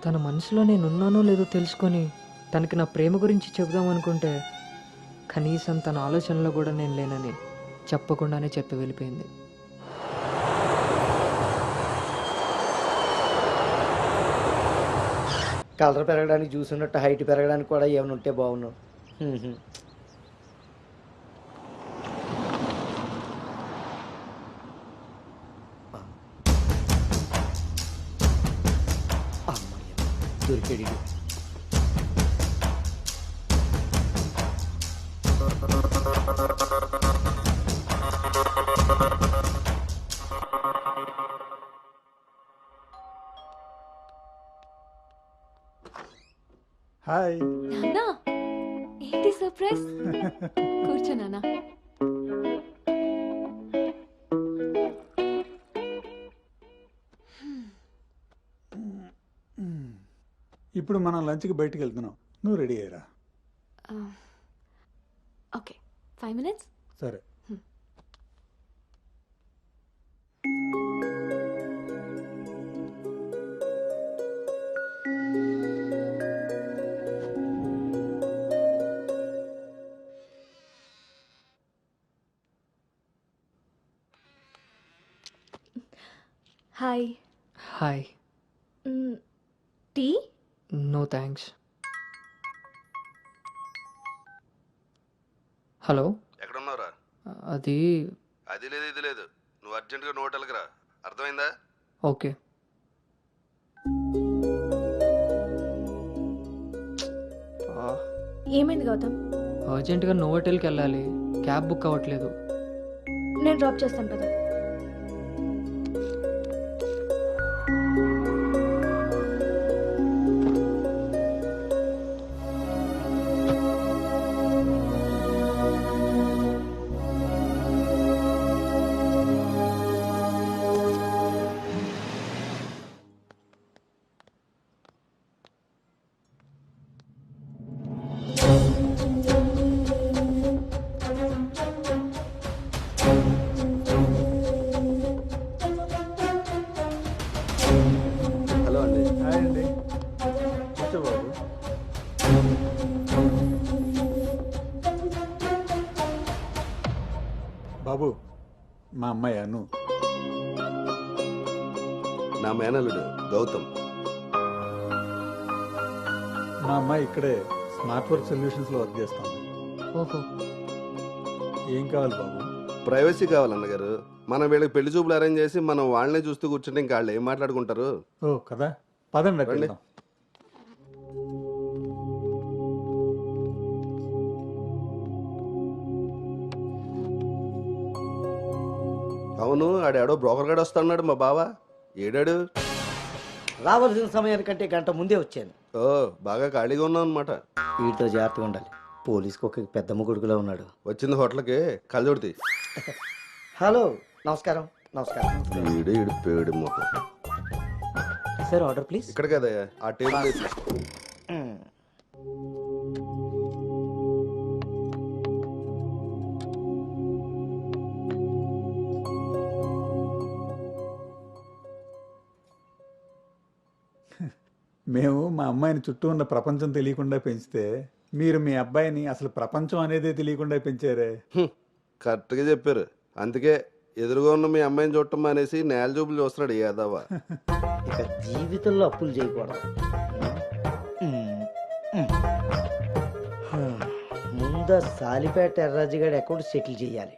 తన మనసులో నేనున్నానో లేదో తెలుసుకొని తనకి నా ప్రేమ గురించి చెబుదామనుకుంటే కనీసం తన ఆలోచనలో కూడా నేను లేనని చెప్పకుండానే చెప్పి వెళ్ళిపోయింది. కలర్ పెరగడానికి చూసినట్టు హైట్ పెరగడానికి కూడా ఏమైనా ఉంటే బాగున్నావు. దొరికాడు. హాయ్. నాన్నా, ఏంటి సర్ప్రైజ్? కూర్చో నాన్న. ఇప్పుడు మనం లంచ్కి బయటికి వెళ్తున్నాం. నువ్వు రెడీ అయ్యారా? Okay, 5 minutes. సరే. Hi. Hi. Tea? No thanks. Hello, ఎక్కడున్నావురా? అది అది లేదు ఇది లేదు, నువ్వు అర్జెంటుగా నువ్వు హోటల్కి రా. అర్థమైందా? ఓకే. ఏమైంది గౌతమ్? అర్జెంటుగా నోవోటెల్కి వెళ్ళాలి. క్యాబ్ బుక్ అవ్వట్లేదు. నేను డ్రాప్ చేస్తాను కదా. మా అమ్మాయి అను. నా మేనల్లుడు గౌతమ్. మా అమ్మాయి ఇక్కడే స్మార్ట్ వర్క్ సొల్యూషన్స్లో వర్క్ చేస్తాం. ఓహో. ఏం కావాలి బాబు? ప్రైవసీ కావాలన్నగారు. మనం వీళ్ళకి పెళ్లి చూపులు అరేంజ్ చేసి మనం వాళ్ళనే చూస్తూ కూర్చుంటే ఇంకా వాళ్ళు ఏం మాట్లాడుకుంటారు? ఓ కదా, పదండి రండి. వెళ్దాం. అవును, ఆడాడో బ్రోకర్ గడు వస్తున్నాడు మా బావ. ఏడాడు? రావాల్సిన సమయానికంటే గంట ముందే వచ్చాను. ఓ, బాగా ఖాళీగా ఉన్నావు అనమాట. వీటితో జాగ్రత్తగా ఉండాలి. పోలీస్కి ఒక పెద్ద ముగుడుకులో ఉన్నాడు. వచ్చింది హోటల్కి కళ్ళజోడితే. హలో, నమస్కారం. నమస్కారం. ఈడు ఈడు పేడు మొహం. Sir order please. ఇక్కడ కదా ఆ టేబుల్ వేసి. మేము మా అమ్మాయిని చుట్టూ ఉన్న ప్రపంచం తెలియకుండా పెంచితే మీరు మీ అబ్బాయిని అసలు ప్రపంచం అనేదే తెలియకుండా పెంచారే. కరెక్ట్గా చెప్పారు. అందుకే ఎదురుగా ఉన్న మీ అమ్మాయిని చూడటం మానేసి నేల చూపులు చూస్తున్నాడు యాదవ. ఇక జీవితంలో అప్పులు చేయకూడదు. ముందు సాలిపేట ఎర్రాజుగాడి అకౌంట్ సెటిల్ చేయాలి.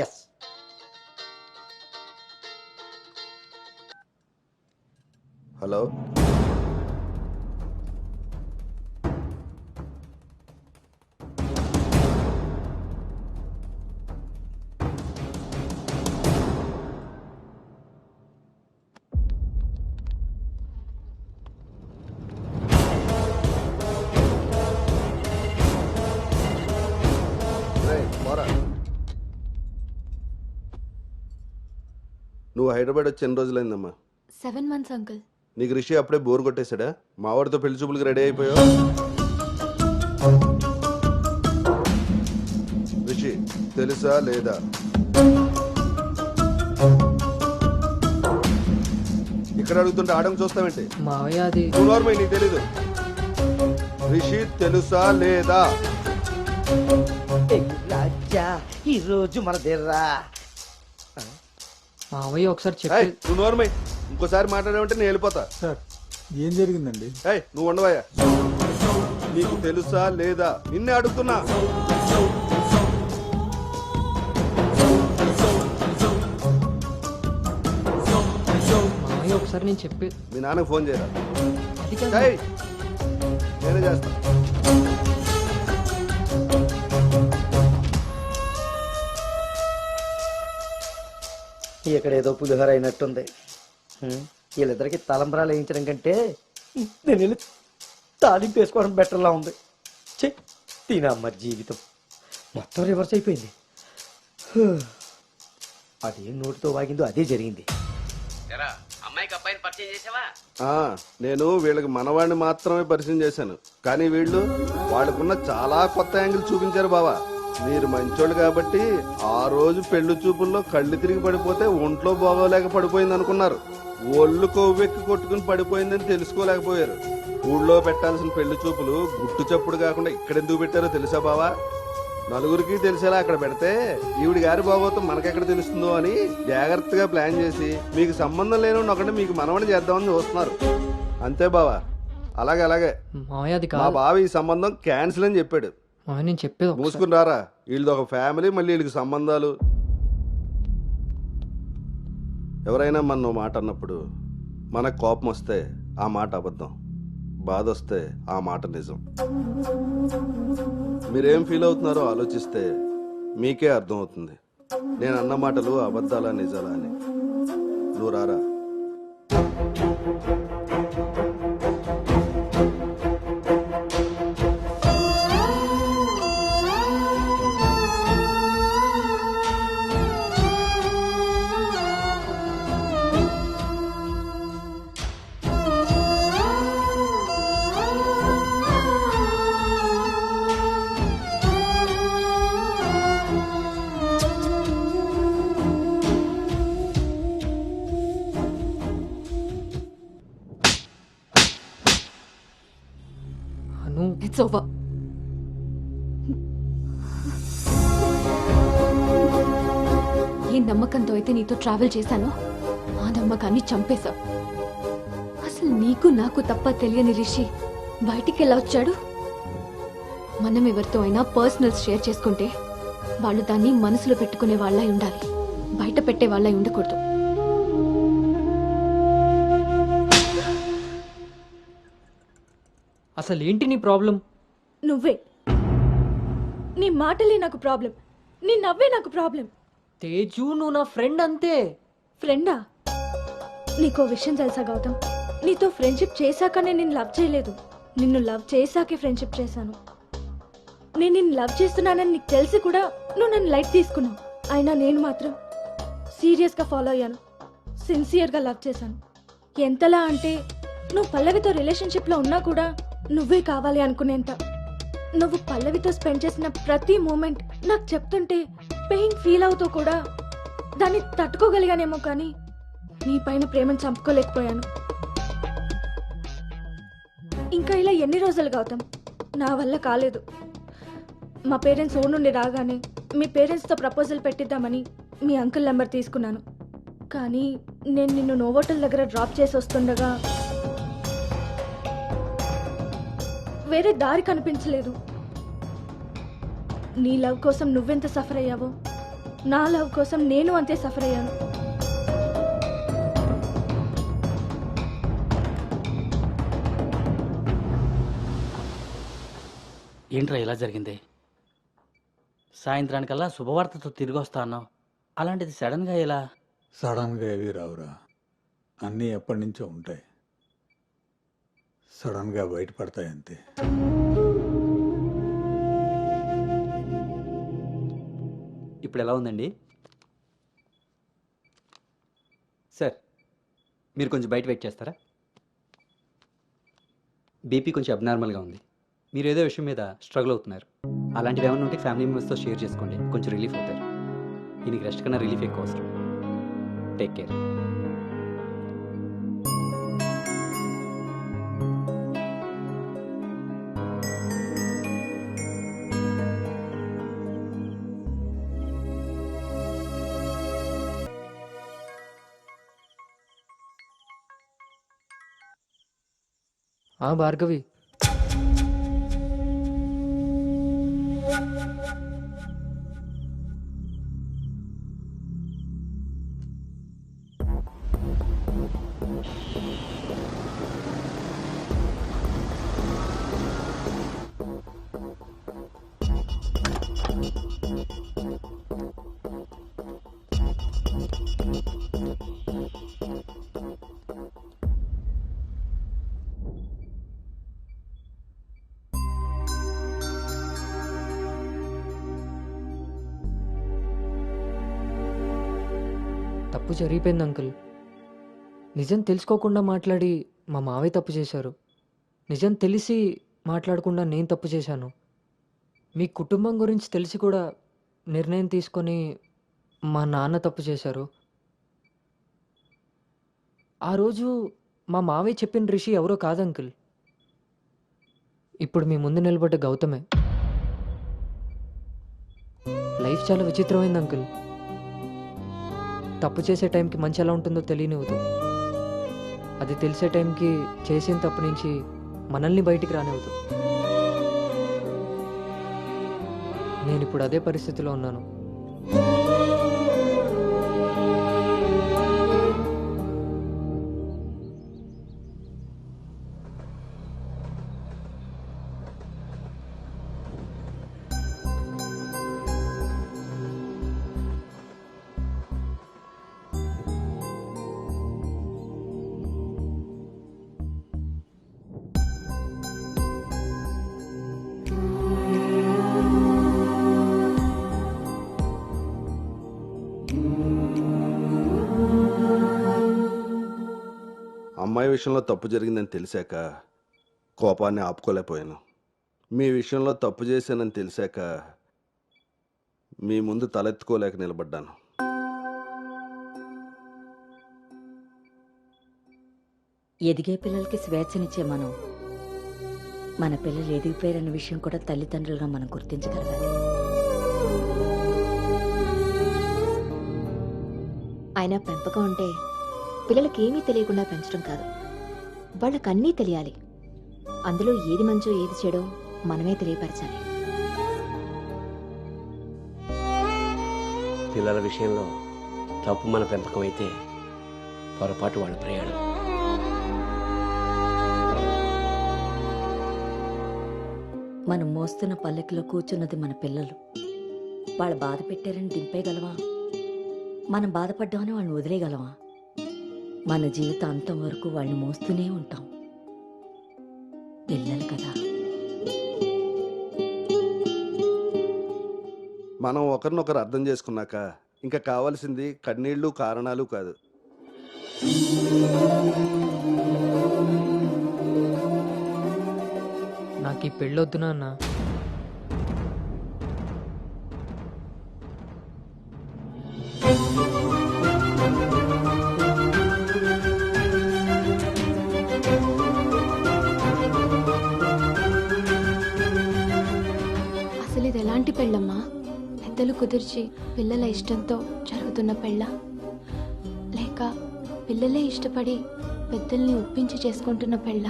ఎస్. హలో, నువ్వు హైదరాబాద్ వచ్చి ఎన్ని రోజులైందమ్మా? 7 months అంకుల్. నీకు రిషి అప్పుడే బోర్ కొట్టేశాడా? మావాడితో పెళ్లి చూపులకి రెడీ అయిపోయావు. రిషి తెలుసా లేదా? ఇక్కడ అడుగుతుంటే ఆడం చూస్తావేంటి? మావయ్య అది నార్మల్, నీకు తెలీదు. రిషి తెలుసా లేదా? రాజా, ఈ రోజు మన దేర్రా. మావయ్య ఒకసారి చెప్పి. నువ్వు నోర్మై, ఇంకోసారి మాట్లాడామంటే నేను వెళ్ళిపోతా. సార్ ఏం జరిగిందండి? నువ్వు ఉండవయ్యా. నీకు తెలుసా లేదా? నిన్నే అడుగుతున్నా. మావయ్య ఒకసారి నేను చెప్పి. మీ నాన్నకు ఫోన్ చేయరా? అది కాదు. నేనే చేస్తా. ఇక్కడ ఏదో పులిహోర అయినట్టుంది. వీళ్ళిద్దరికి తలంబరాలు వేయించడం కంటే నేను వెళ్ళి తాలింపు వేసుకోవడం బెటర్లా ఉంది. చె తినమ్మ జీవితం మొత్తం రివర్స్ అయిపోయింది. అదేం నోటితో వాగిందో అదే జరిగింది. అమ్మాయికి అబ్బాయిని పరిచయం చేసావా? నేను వీళ్ళకి మనవాడిని మాత్రమే పరిచయం చేశాను, కానీ వీళ్ళు వాళ్ళకున్న చాలా కొత్త యాంగిల్ చూపించారు బావా. మీరు మంచోళ్ళు కాబట్టి ఆ రోజు పెళ్లి చూపుల్లో కళ్ళు తిరిగి పడిపోతే ఒంట్లో బాగోలేక పడిపోయింది అనుకున్నారు. ఒళ్ళు కొవ్వెక్కి కొట్టుకుని పడిపోయిందని తెలుసుకోలేకపోయారు. ఊళ్ళో పెట్టాల్సిన పెళ్లి చూపులు గుట్టు చప్పుడు కాకుండా ఇక్కడెందుకు పెట్టారో తెలుసా బావా? నలుగురికి తెలిసేలా అక్కడ పెడితే ఈవిడి గారి బాగోతం మనకెక్కడ తెలుస్తుందో అని జాగ్రత్తగా ప్లాన్ చేసి మీకు సంబంధం లేని ఒకటి మీకు మనవని చేద్దామని చూస్తున్నారు. అంతే బావా. అలాగే మావయ్య అది మా కాదు. బావ ఈ సంబంధం క్యాన్సిల్ అని చెప్పాడు. మావయ్య నేను చెప్పేది ఒకసారి. మూసుకుని రారా. వీళ్ళది ఒక ఫ్యామిలీ, మళ్ళీ వీళ్ళకి సంబంధాలు. ఎవరైనా మన మాట అన్నప్పుడు మనకు కోపం వస్తే ఆ మాట అబద్ధం, బాధ వస్తే ఆ మాట నిజం. మీరేం ఫీల్ అవుతున్నారో ఆలోచిస్తే మీకే అర్థం అవుతుంది నేను అన్న మాటలు అబద్ధాలా నిజాలా అని. నువ్వు రారా. It's over. ఏ నమ్మకంతో అయితే నీతో ట్రావెల్ చేశానో ఆ నమ్మకాన్ని చంపేశావు. అసలు నీకు నాకు తప్ప తెలియని రిషి బయటికి ఎలా వచ్చాడు? మనం ఎవరితో అయినా పర్సనల్స్ షేర్ చేసుకుంటే వాళ్ళు దాన్ని మనసులో పెట్టుకునే వాళ్ళై ఉండాలి, బయట పెట్టే వాళ్ళై ఉండకూడదు. అసలు ఏంటి నీ ప్రాబ్లం? నువ్వే. నీ మాటలే నాకు ప్రాబ్లం, నీ నవ్వే నాకు ప్రాబ్లం. తేజు, నువ్వు నా ఫ్రెండ్ అంతే. ఫ్రెండా? నీకో విషయం తెలుసా గౌతమ్, నీతో ఫ్రెండ్షిప్ చేశాకనే నేను లవ్ చేయలేదు, నిన్ను లవ్ చేశాకే ఫ్రెండ్షిప్ చేశాను. నేను నిన్ను లవ్ చేస్తున్నానని నీకు తెలిసి కూడా నువ్వు నన్ను లైట్ తీసుకున్నావు. అయినా నేను మాత్రం సీరియస్గా ఫాలో అయ్యాను, సిన్సియర్గా లవ్ చేశాను. ఎంతలా అంటే నువ్వు పల్లవితో రిలేషన్షిప్లో ఉన్నా కూడా నువ్వే కావాలి అనుకునేంత. నువ్వు పల్లవితో స్పెండ్ చేసిన ప్రతి మూమెంట్ నాకు చెప్తుంటే పెయిన్ ఫీల్ అవుతూ కూడా దాన్ని తట్టుకోగలిగానేమో, కానీ నీ పైన ప్రేమను చంపుకోలేకపోయాను. ఇంకా ఇలా ఎన్ని రోజులు గౌతమ్? నా వల్ల కాలేదు. మా పేరెంట్స్ ఊరు నుండి రాగానే మీ పేరెంట్స్తో ప్రపోజల్ పెట్టిద్దామని మీ అంకుల్ నెంబర్ తీసుకున్నాను. కానీ నేను నిన్ను నోవోటల్ దగ్గర డ్రాప్ చేసి వస్తుండగా వేరే దారి కనిపించలేదు. నీ లవ్ కోసం నువ్వెంత సఫర్ అయ్యావో నా లవ్ కోసం నేను అంతే సఫర్ అయ్యాను. ఏంట్రా ఇలా జరిగింది? సాయంత్రానికల్లా శుభవార్తతో తిరిగి వస్తా అన్నావు, అలాంటిది సడన్గా ఎలా? సడన్గా ఏవి రావురా, అన్నీ ఎప్పటి నుంచో ఉంటాయి, సడన్గా బయటపడతాయి అంతే. ఇప్పుడు ఎలా ఉందండి సార్? మీరు కొంచెం బయట వెయిట్ చేస్తారా? బీపీ కొంచెం అబ్నార్మల్గా ఉంది. మీరు ఏదో విషయం మీద స్ట్రగుల్ అవుతున్నారు. అలాంటివి ఏమైనా ఉంటే ఫ్యామిలీ మెంబర్స్తో షేర్ చేసుకోండి, కొంచెం రిలీఫ్ అవుతారు. దీనికి రెస్ట్ కన్నా రిలీఫ్ ఎక్కువ అవసరం. Take care. భార్గవి, తప్పు జరిగిపోయింది అంకుల్. నిజం తెలుసుకోకుండా మాట్లాడి మా మావయ్య తప్పు చేశారు. నిజం తెలిసి మాట్లాడకుండా నేను తప్పు చేశాను. మీ కుటుంబం గురించి తెలిసి కూడా నిర్ణయం తీసుకొని మా నాన్న తప్పు చేశారు. ఆ రోజు మా మావయ్య చెప్పిన రిషి ఎవరో కాదు అంకుల్, ఇప్పుడు మీ ముందు నిలబడ్డ గౌతమే. లైఫ్ చాలా విచిత్రమైంది అంకుల్. తప్పు చేసే టైంకి మంచి ఎలా ఉంటుందో తెలియనివ్వదు. అది తెలిసే టైంకి చేసిన తప్పు నుంచి మనల్ని బయటికి రానివ్వదు. నేను ఇప్పుడు అదే పరిస్థితిలో ఉన్నాను. అమ్మాయి విషయంలో తప్పు జరిగిందని తెలిసాక కోపాన్ని ఆపుకోలేకపోయాను. మీ విషయంలో తప్పు చేశానని తెలిసాక మీ ముందు తలెత్తుకోలేక నిలబడ్డాను. ఎదిగే పిల్లలకి స్వేచ్ఛనిచ్చే మనం మన పిల్లలు ఎదిగిపోయారన్న విషయం కూడా తల్లిదండ్రులుగా మనం గుర్తించగలగాలి. ఆయన పెంపకం అంటే పిల్లలకి ఏమీ తెలియకుండా పెంచడం కాదు, వాళ్ళకన్నీ తెలియాలి. అందులో ఏది మంచో ఏది చెడో మనమే తెలియపరచాలి. పిల్లల విషయంలో తప్పు మన పెంపకం అయితే పొరపాటు వాళ్ళ ప్రయాణం. మనం మోస్తున్న పల్లెకిలో కూర్చున్నది మన పిల్లలు. వాళ్ళు బాధ పెట్టారని దింపేయగలవా? మనం బాధపడ్డామని వాళ్ళని వదిలేయగలవా? మన జీవితం అంతం వరకు వాళ్ళని మోస్తూనే ఉంటాం. పిల్లలు కదా. మనం ఒకరినొకరు అర్థం చేసుకున్నాక ఇంకా కావాల్సింది కన్నీళ్లు కారణాలు కాదు. నాకు ఈ పెళ్ళొద్దు నాన్న. అసలు ఇది ఎలాంటి పెళ్ళమ్మా? పెద్దలు కుదిర్చి పిల్లల ఇష్టంతో జరుగుతున్న పెళ్ళ, లేక పిల్లలే ఇష్టపడి పెద్దల్ని ఒప్పించి చేసుకుంటున్న పెళ్ళ?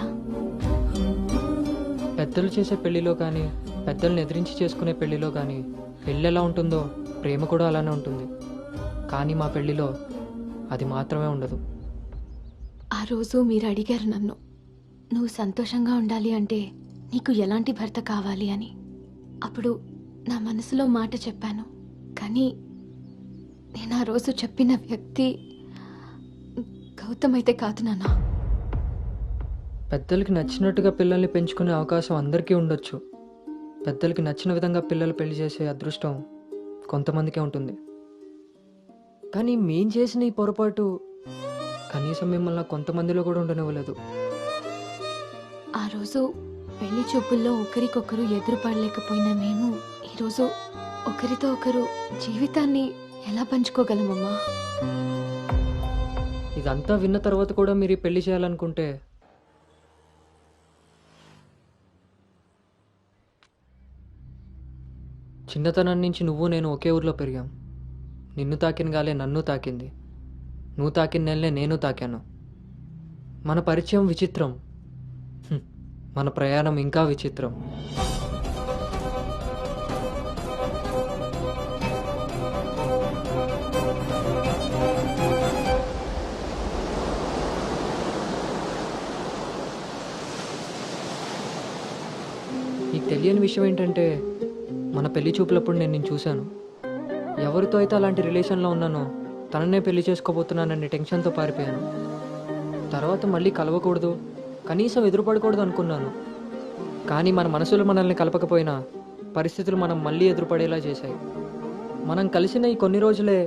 పెద్దలు చేసే పెళ్లిలో కానీ పెద్దల్ని ఎదిరించి చేసుకునే పెళ్లిలో కానీ పెళ్ళి ఎలా ఉంటుందో ప్రేమ కూడా అలానే ఉంటుంది. కానీ మా పెళ్లిలో అది మాత్రమే ఉండదు. ఆ రోజు మీరు అడిగారు నన్ను, నువ్వు సంతోషంగా ఉండాలి అంటే నీకు ఎలాంటి భర్త కావాలి అని. అప్పుడు నా మనసులో మాట చెప్పాను. కానీ నేను ఆ రోజు చెప్పిన వ్యక్తి గౌతమ్ అయితే కాదు నాన్న. పెద్దలకి నచ్చినట్టుగా పిల్లల్ని పెంచుకునే అవకాశం అందరికీ ఉండొచ్చు. పెద్దలకి నచ్చిన విధంగా పిల్లలు పెళ్లి చేసే అదృష్టం కొంతమందికే ఉంటుంది. కానీ మేం చేసిన ఈ పొరపాటు కనీసం మిమ్మల్ని కొంతమందిలో కూడా ఉండనివ్వలేదు. ఆ రోజు పెళ్లి చూపుల్లో ఒకరికొకరు ఎదురుపడలేకపోయినా మేము ఈరోజు ఒకరితో ఒకరు జీవితాన్ని ఎలా పంచుకోగలమమ్మా? ఇదంతా విన్న తర్వాత కూడా మీరు ఈ పెళ్లి చేయాలనుకుంటే చిన్నతనం నుంచి నువ్వు నేను ఒకే ఊర్లో పెరిగాం. నిన్ను తాకిన గాలే నన్ను తాకింది, నువ్వు తాకిన నెలనే నేను తాకాను. మన పరిచయం విచిత్రం, మన ప్రయాణం ఇంకా విచిత్రం. నీకు తెలియని విషయం ఏంటంటే మన పెళ్లి చూపులప్పుడు నేను నిన్ను చూశాను. ఎవరితో అయితే అలాంటి రిలేషన్లో ఉన్నానో తననే పెళ్లి చేసుకోబోతున్నానని టెన్షన్తో పారిపోయాను. తర్వాత మళ్ళీ కలవకూడదు, కనీసం ఎదురుపడకూడదు అనుకున్నాను. కానీ మన మనసులు మనల్ని కలపకపోయినా పరిస్థితులు మనం మళ్ళీ ఎదురుపడేలా చేశాయి. మనం కలిసిన ఈ కొన్ని రోజులే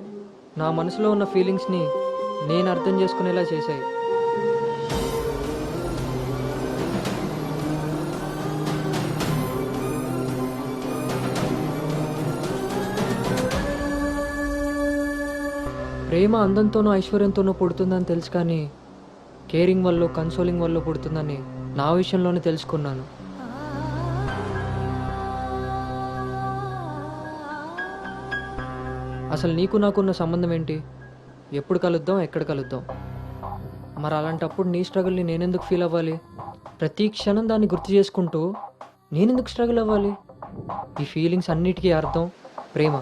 నా మనసులో ఉన్న ఫీలింగ్స్ని నేను అర్థం చేసుకునేలా చేశాయి. ప్రేమ అందంతోనూ ఐశ్వర్యంతోనూ పుడుతుందని తెలుసు, కానీ కేరింగ్ వల్ల కన్సోలింగ్ వల్ల పుడుతుందని నా విషయంలోనే తెలుసుకున్నాను. అసలు నీకు నాకున్న సంబంధం ఏంటి? ఎప్పుడు కలుద్దాం, ఎక్కడ కలుద్దాం? మరి అలాంటప్పుడు నీ స్ట్రగుల్ని నేనెందుకు ఫీల్ అవ్వాలి? ప్రతి క్షణం దాన్ని గుర్తు చేసుకుంటూ నేనెందుకు స్ట్రగుల్ అవ్వాలి? ఈ ఫీలింగ్స్ అన్నిటికీ అర్థం ప్రేమ.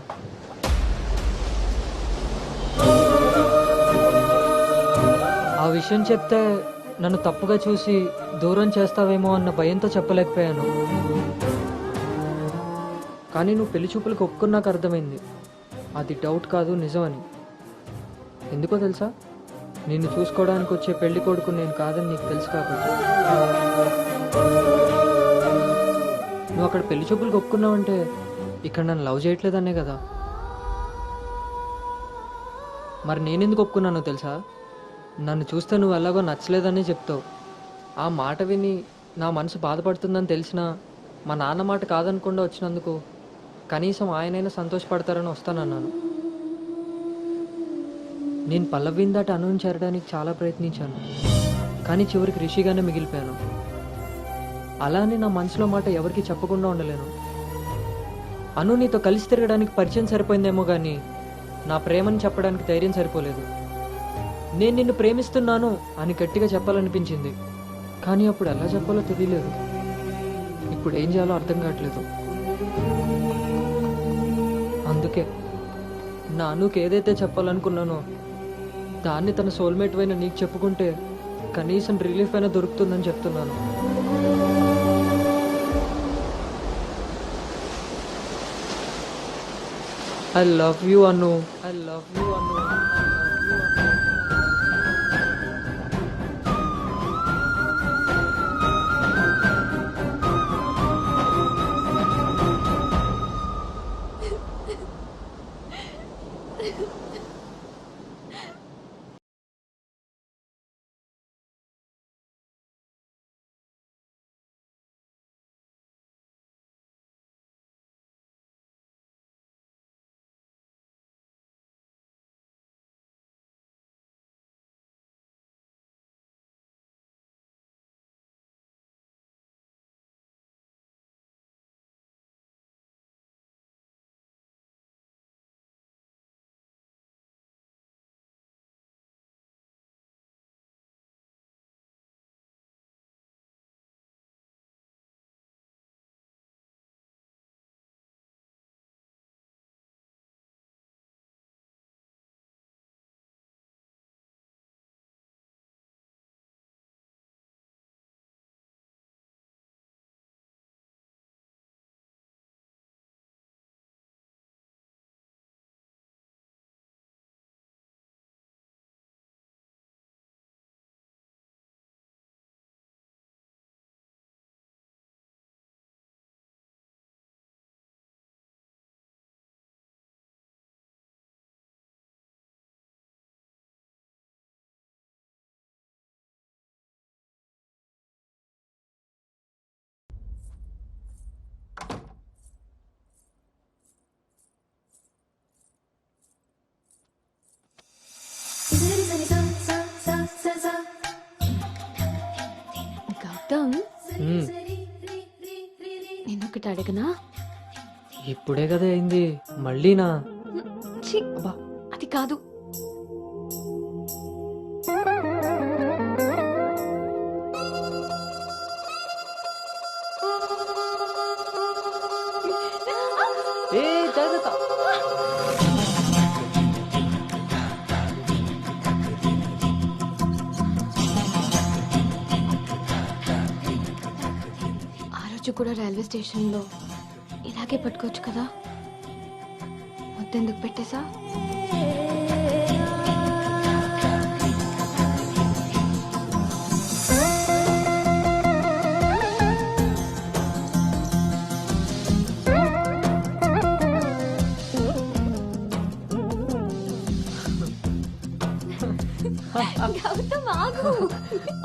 ఆ విషయం చెప్తే నన్ను తప్పుగా చూసి దూరం చేస్తావేమో అన్న భయంతో చెప్పలేకపోయాను. కానీ నువ్వు పెళ్లి చూపులకు ఒప్పుకున్నాక అర్థమైంది అది డౌట్ కాదు, నిజమని. ఎందుకో తెలుసా? నిన్ను చూసుకోవడానికి వచ్చే పెళ్లి కొడుకు నేను కాదని నీకు తెలుసు కాబట్టి. నువ్వు అక్కడ పెళ్లి చూపులకు ఒప్పుకున్నావంటే ఇక్కడ నన్ను లవ్ చేయట్లేదనే కదా. మరి నేనెందుకు ఒప్పుకున్నానో తెలుసా? నన్ను చూస్తే నువ్వు ఎలాగో నచ్చలేదని చెప్తావు. ఆ మాట విని నా మనసు బాధపడుతుందని తెలిసినా మా నాన్న మాట కాదనకుండా వచ్చినందుకు కనీసం ఆయనైనా సంతోషపడతారని వస్తానన్నాను. నేను పల్లవిని దాటి అనుని చేరడానికి చాలా ప్రయత్నించాను, కానీ చివరికి రిషిగానే మిగిలిపోయాను. అలానే నా మనసులో మాట ఎవరికి చెప్పకుండా ఉండలేను. అను నీతో కలిసి తిరగడానికి పరిచయం సరిపోయిందేమో కానీ నా ప్రేమని చెప్పడానికి ధైర్యం సరిపోలేదు. నేను నిన్ను ప్రేమిస్తున్నాను అని గట్టిగా చెప్పాలనిపించింది, కానీ అప్పుడు ఎలా చెప్పాలో తెలియలేదు. ఇప్పుడు ఏం చేయాలో అర్థం కావట్లేదు. అందుకే నానుకు ఏదైతే చెప్పాలనుకున్నానో దాన్ని తన సోల్మేట్ అయిన నీకు చెప్పుకుంటే కనీసం రిలీఫ్ అయినా దొరుకుతుందని చెప్తున్నాను. I love you Anu. I love you Anu. Gautam, నేనొకటి అడగనా? ఇప్పుడే కదా అయింది, మళ్ళీనా? ఛీ, అది కాదు. ఏ జాగ్రత్త. ఆ రోజు కూడా రైల్వే స్టేషన్లో ఇలాగే పట్టుకోవచ్చు కదా, మొత్తెందుకు పెట్టేసా?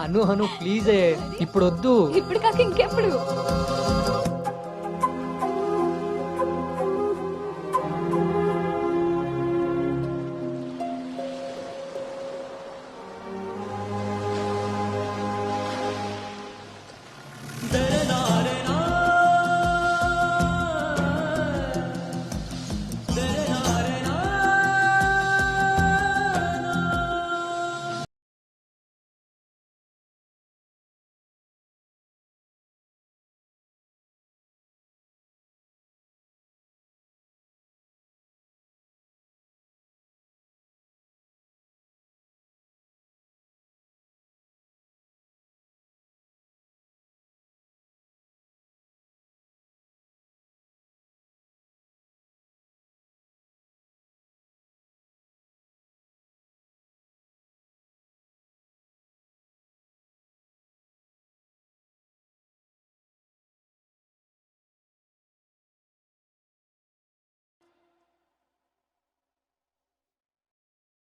అను అను ప్లీజ్, ఇప్పుడు వద్దు. ఇప్పుడు కాక ఇంకెప్పుడు?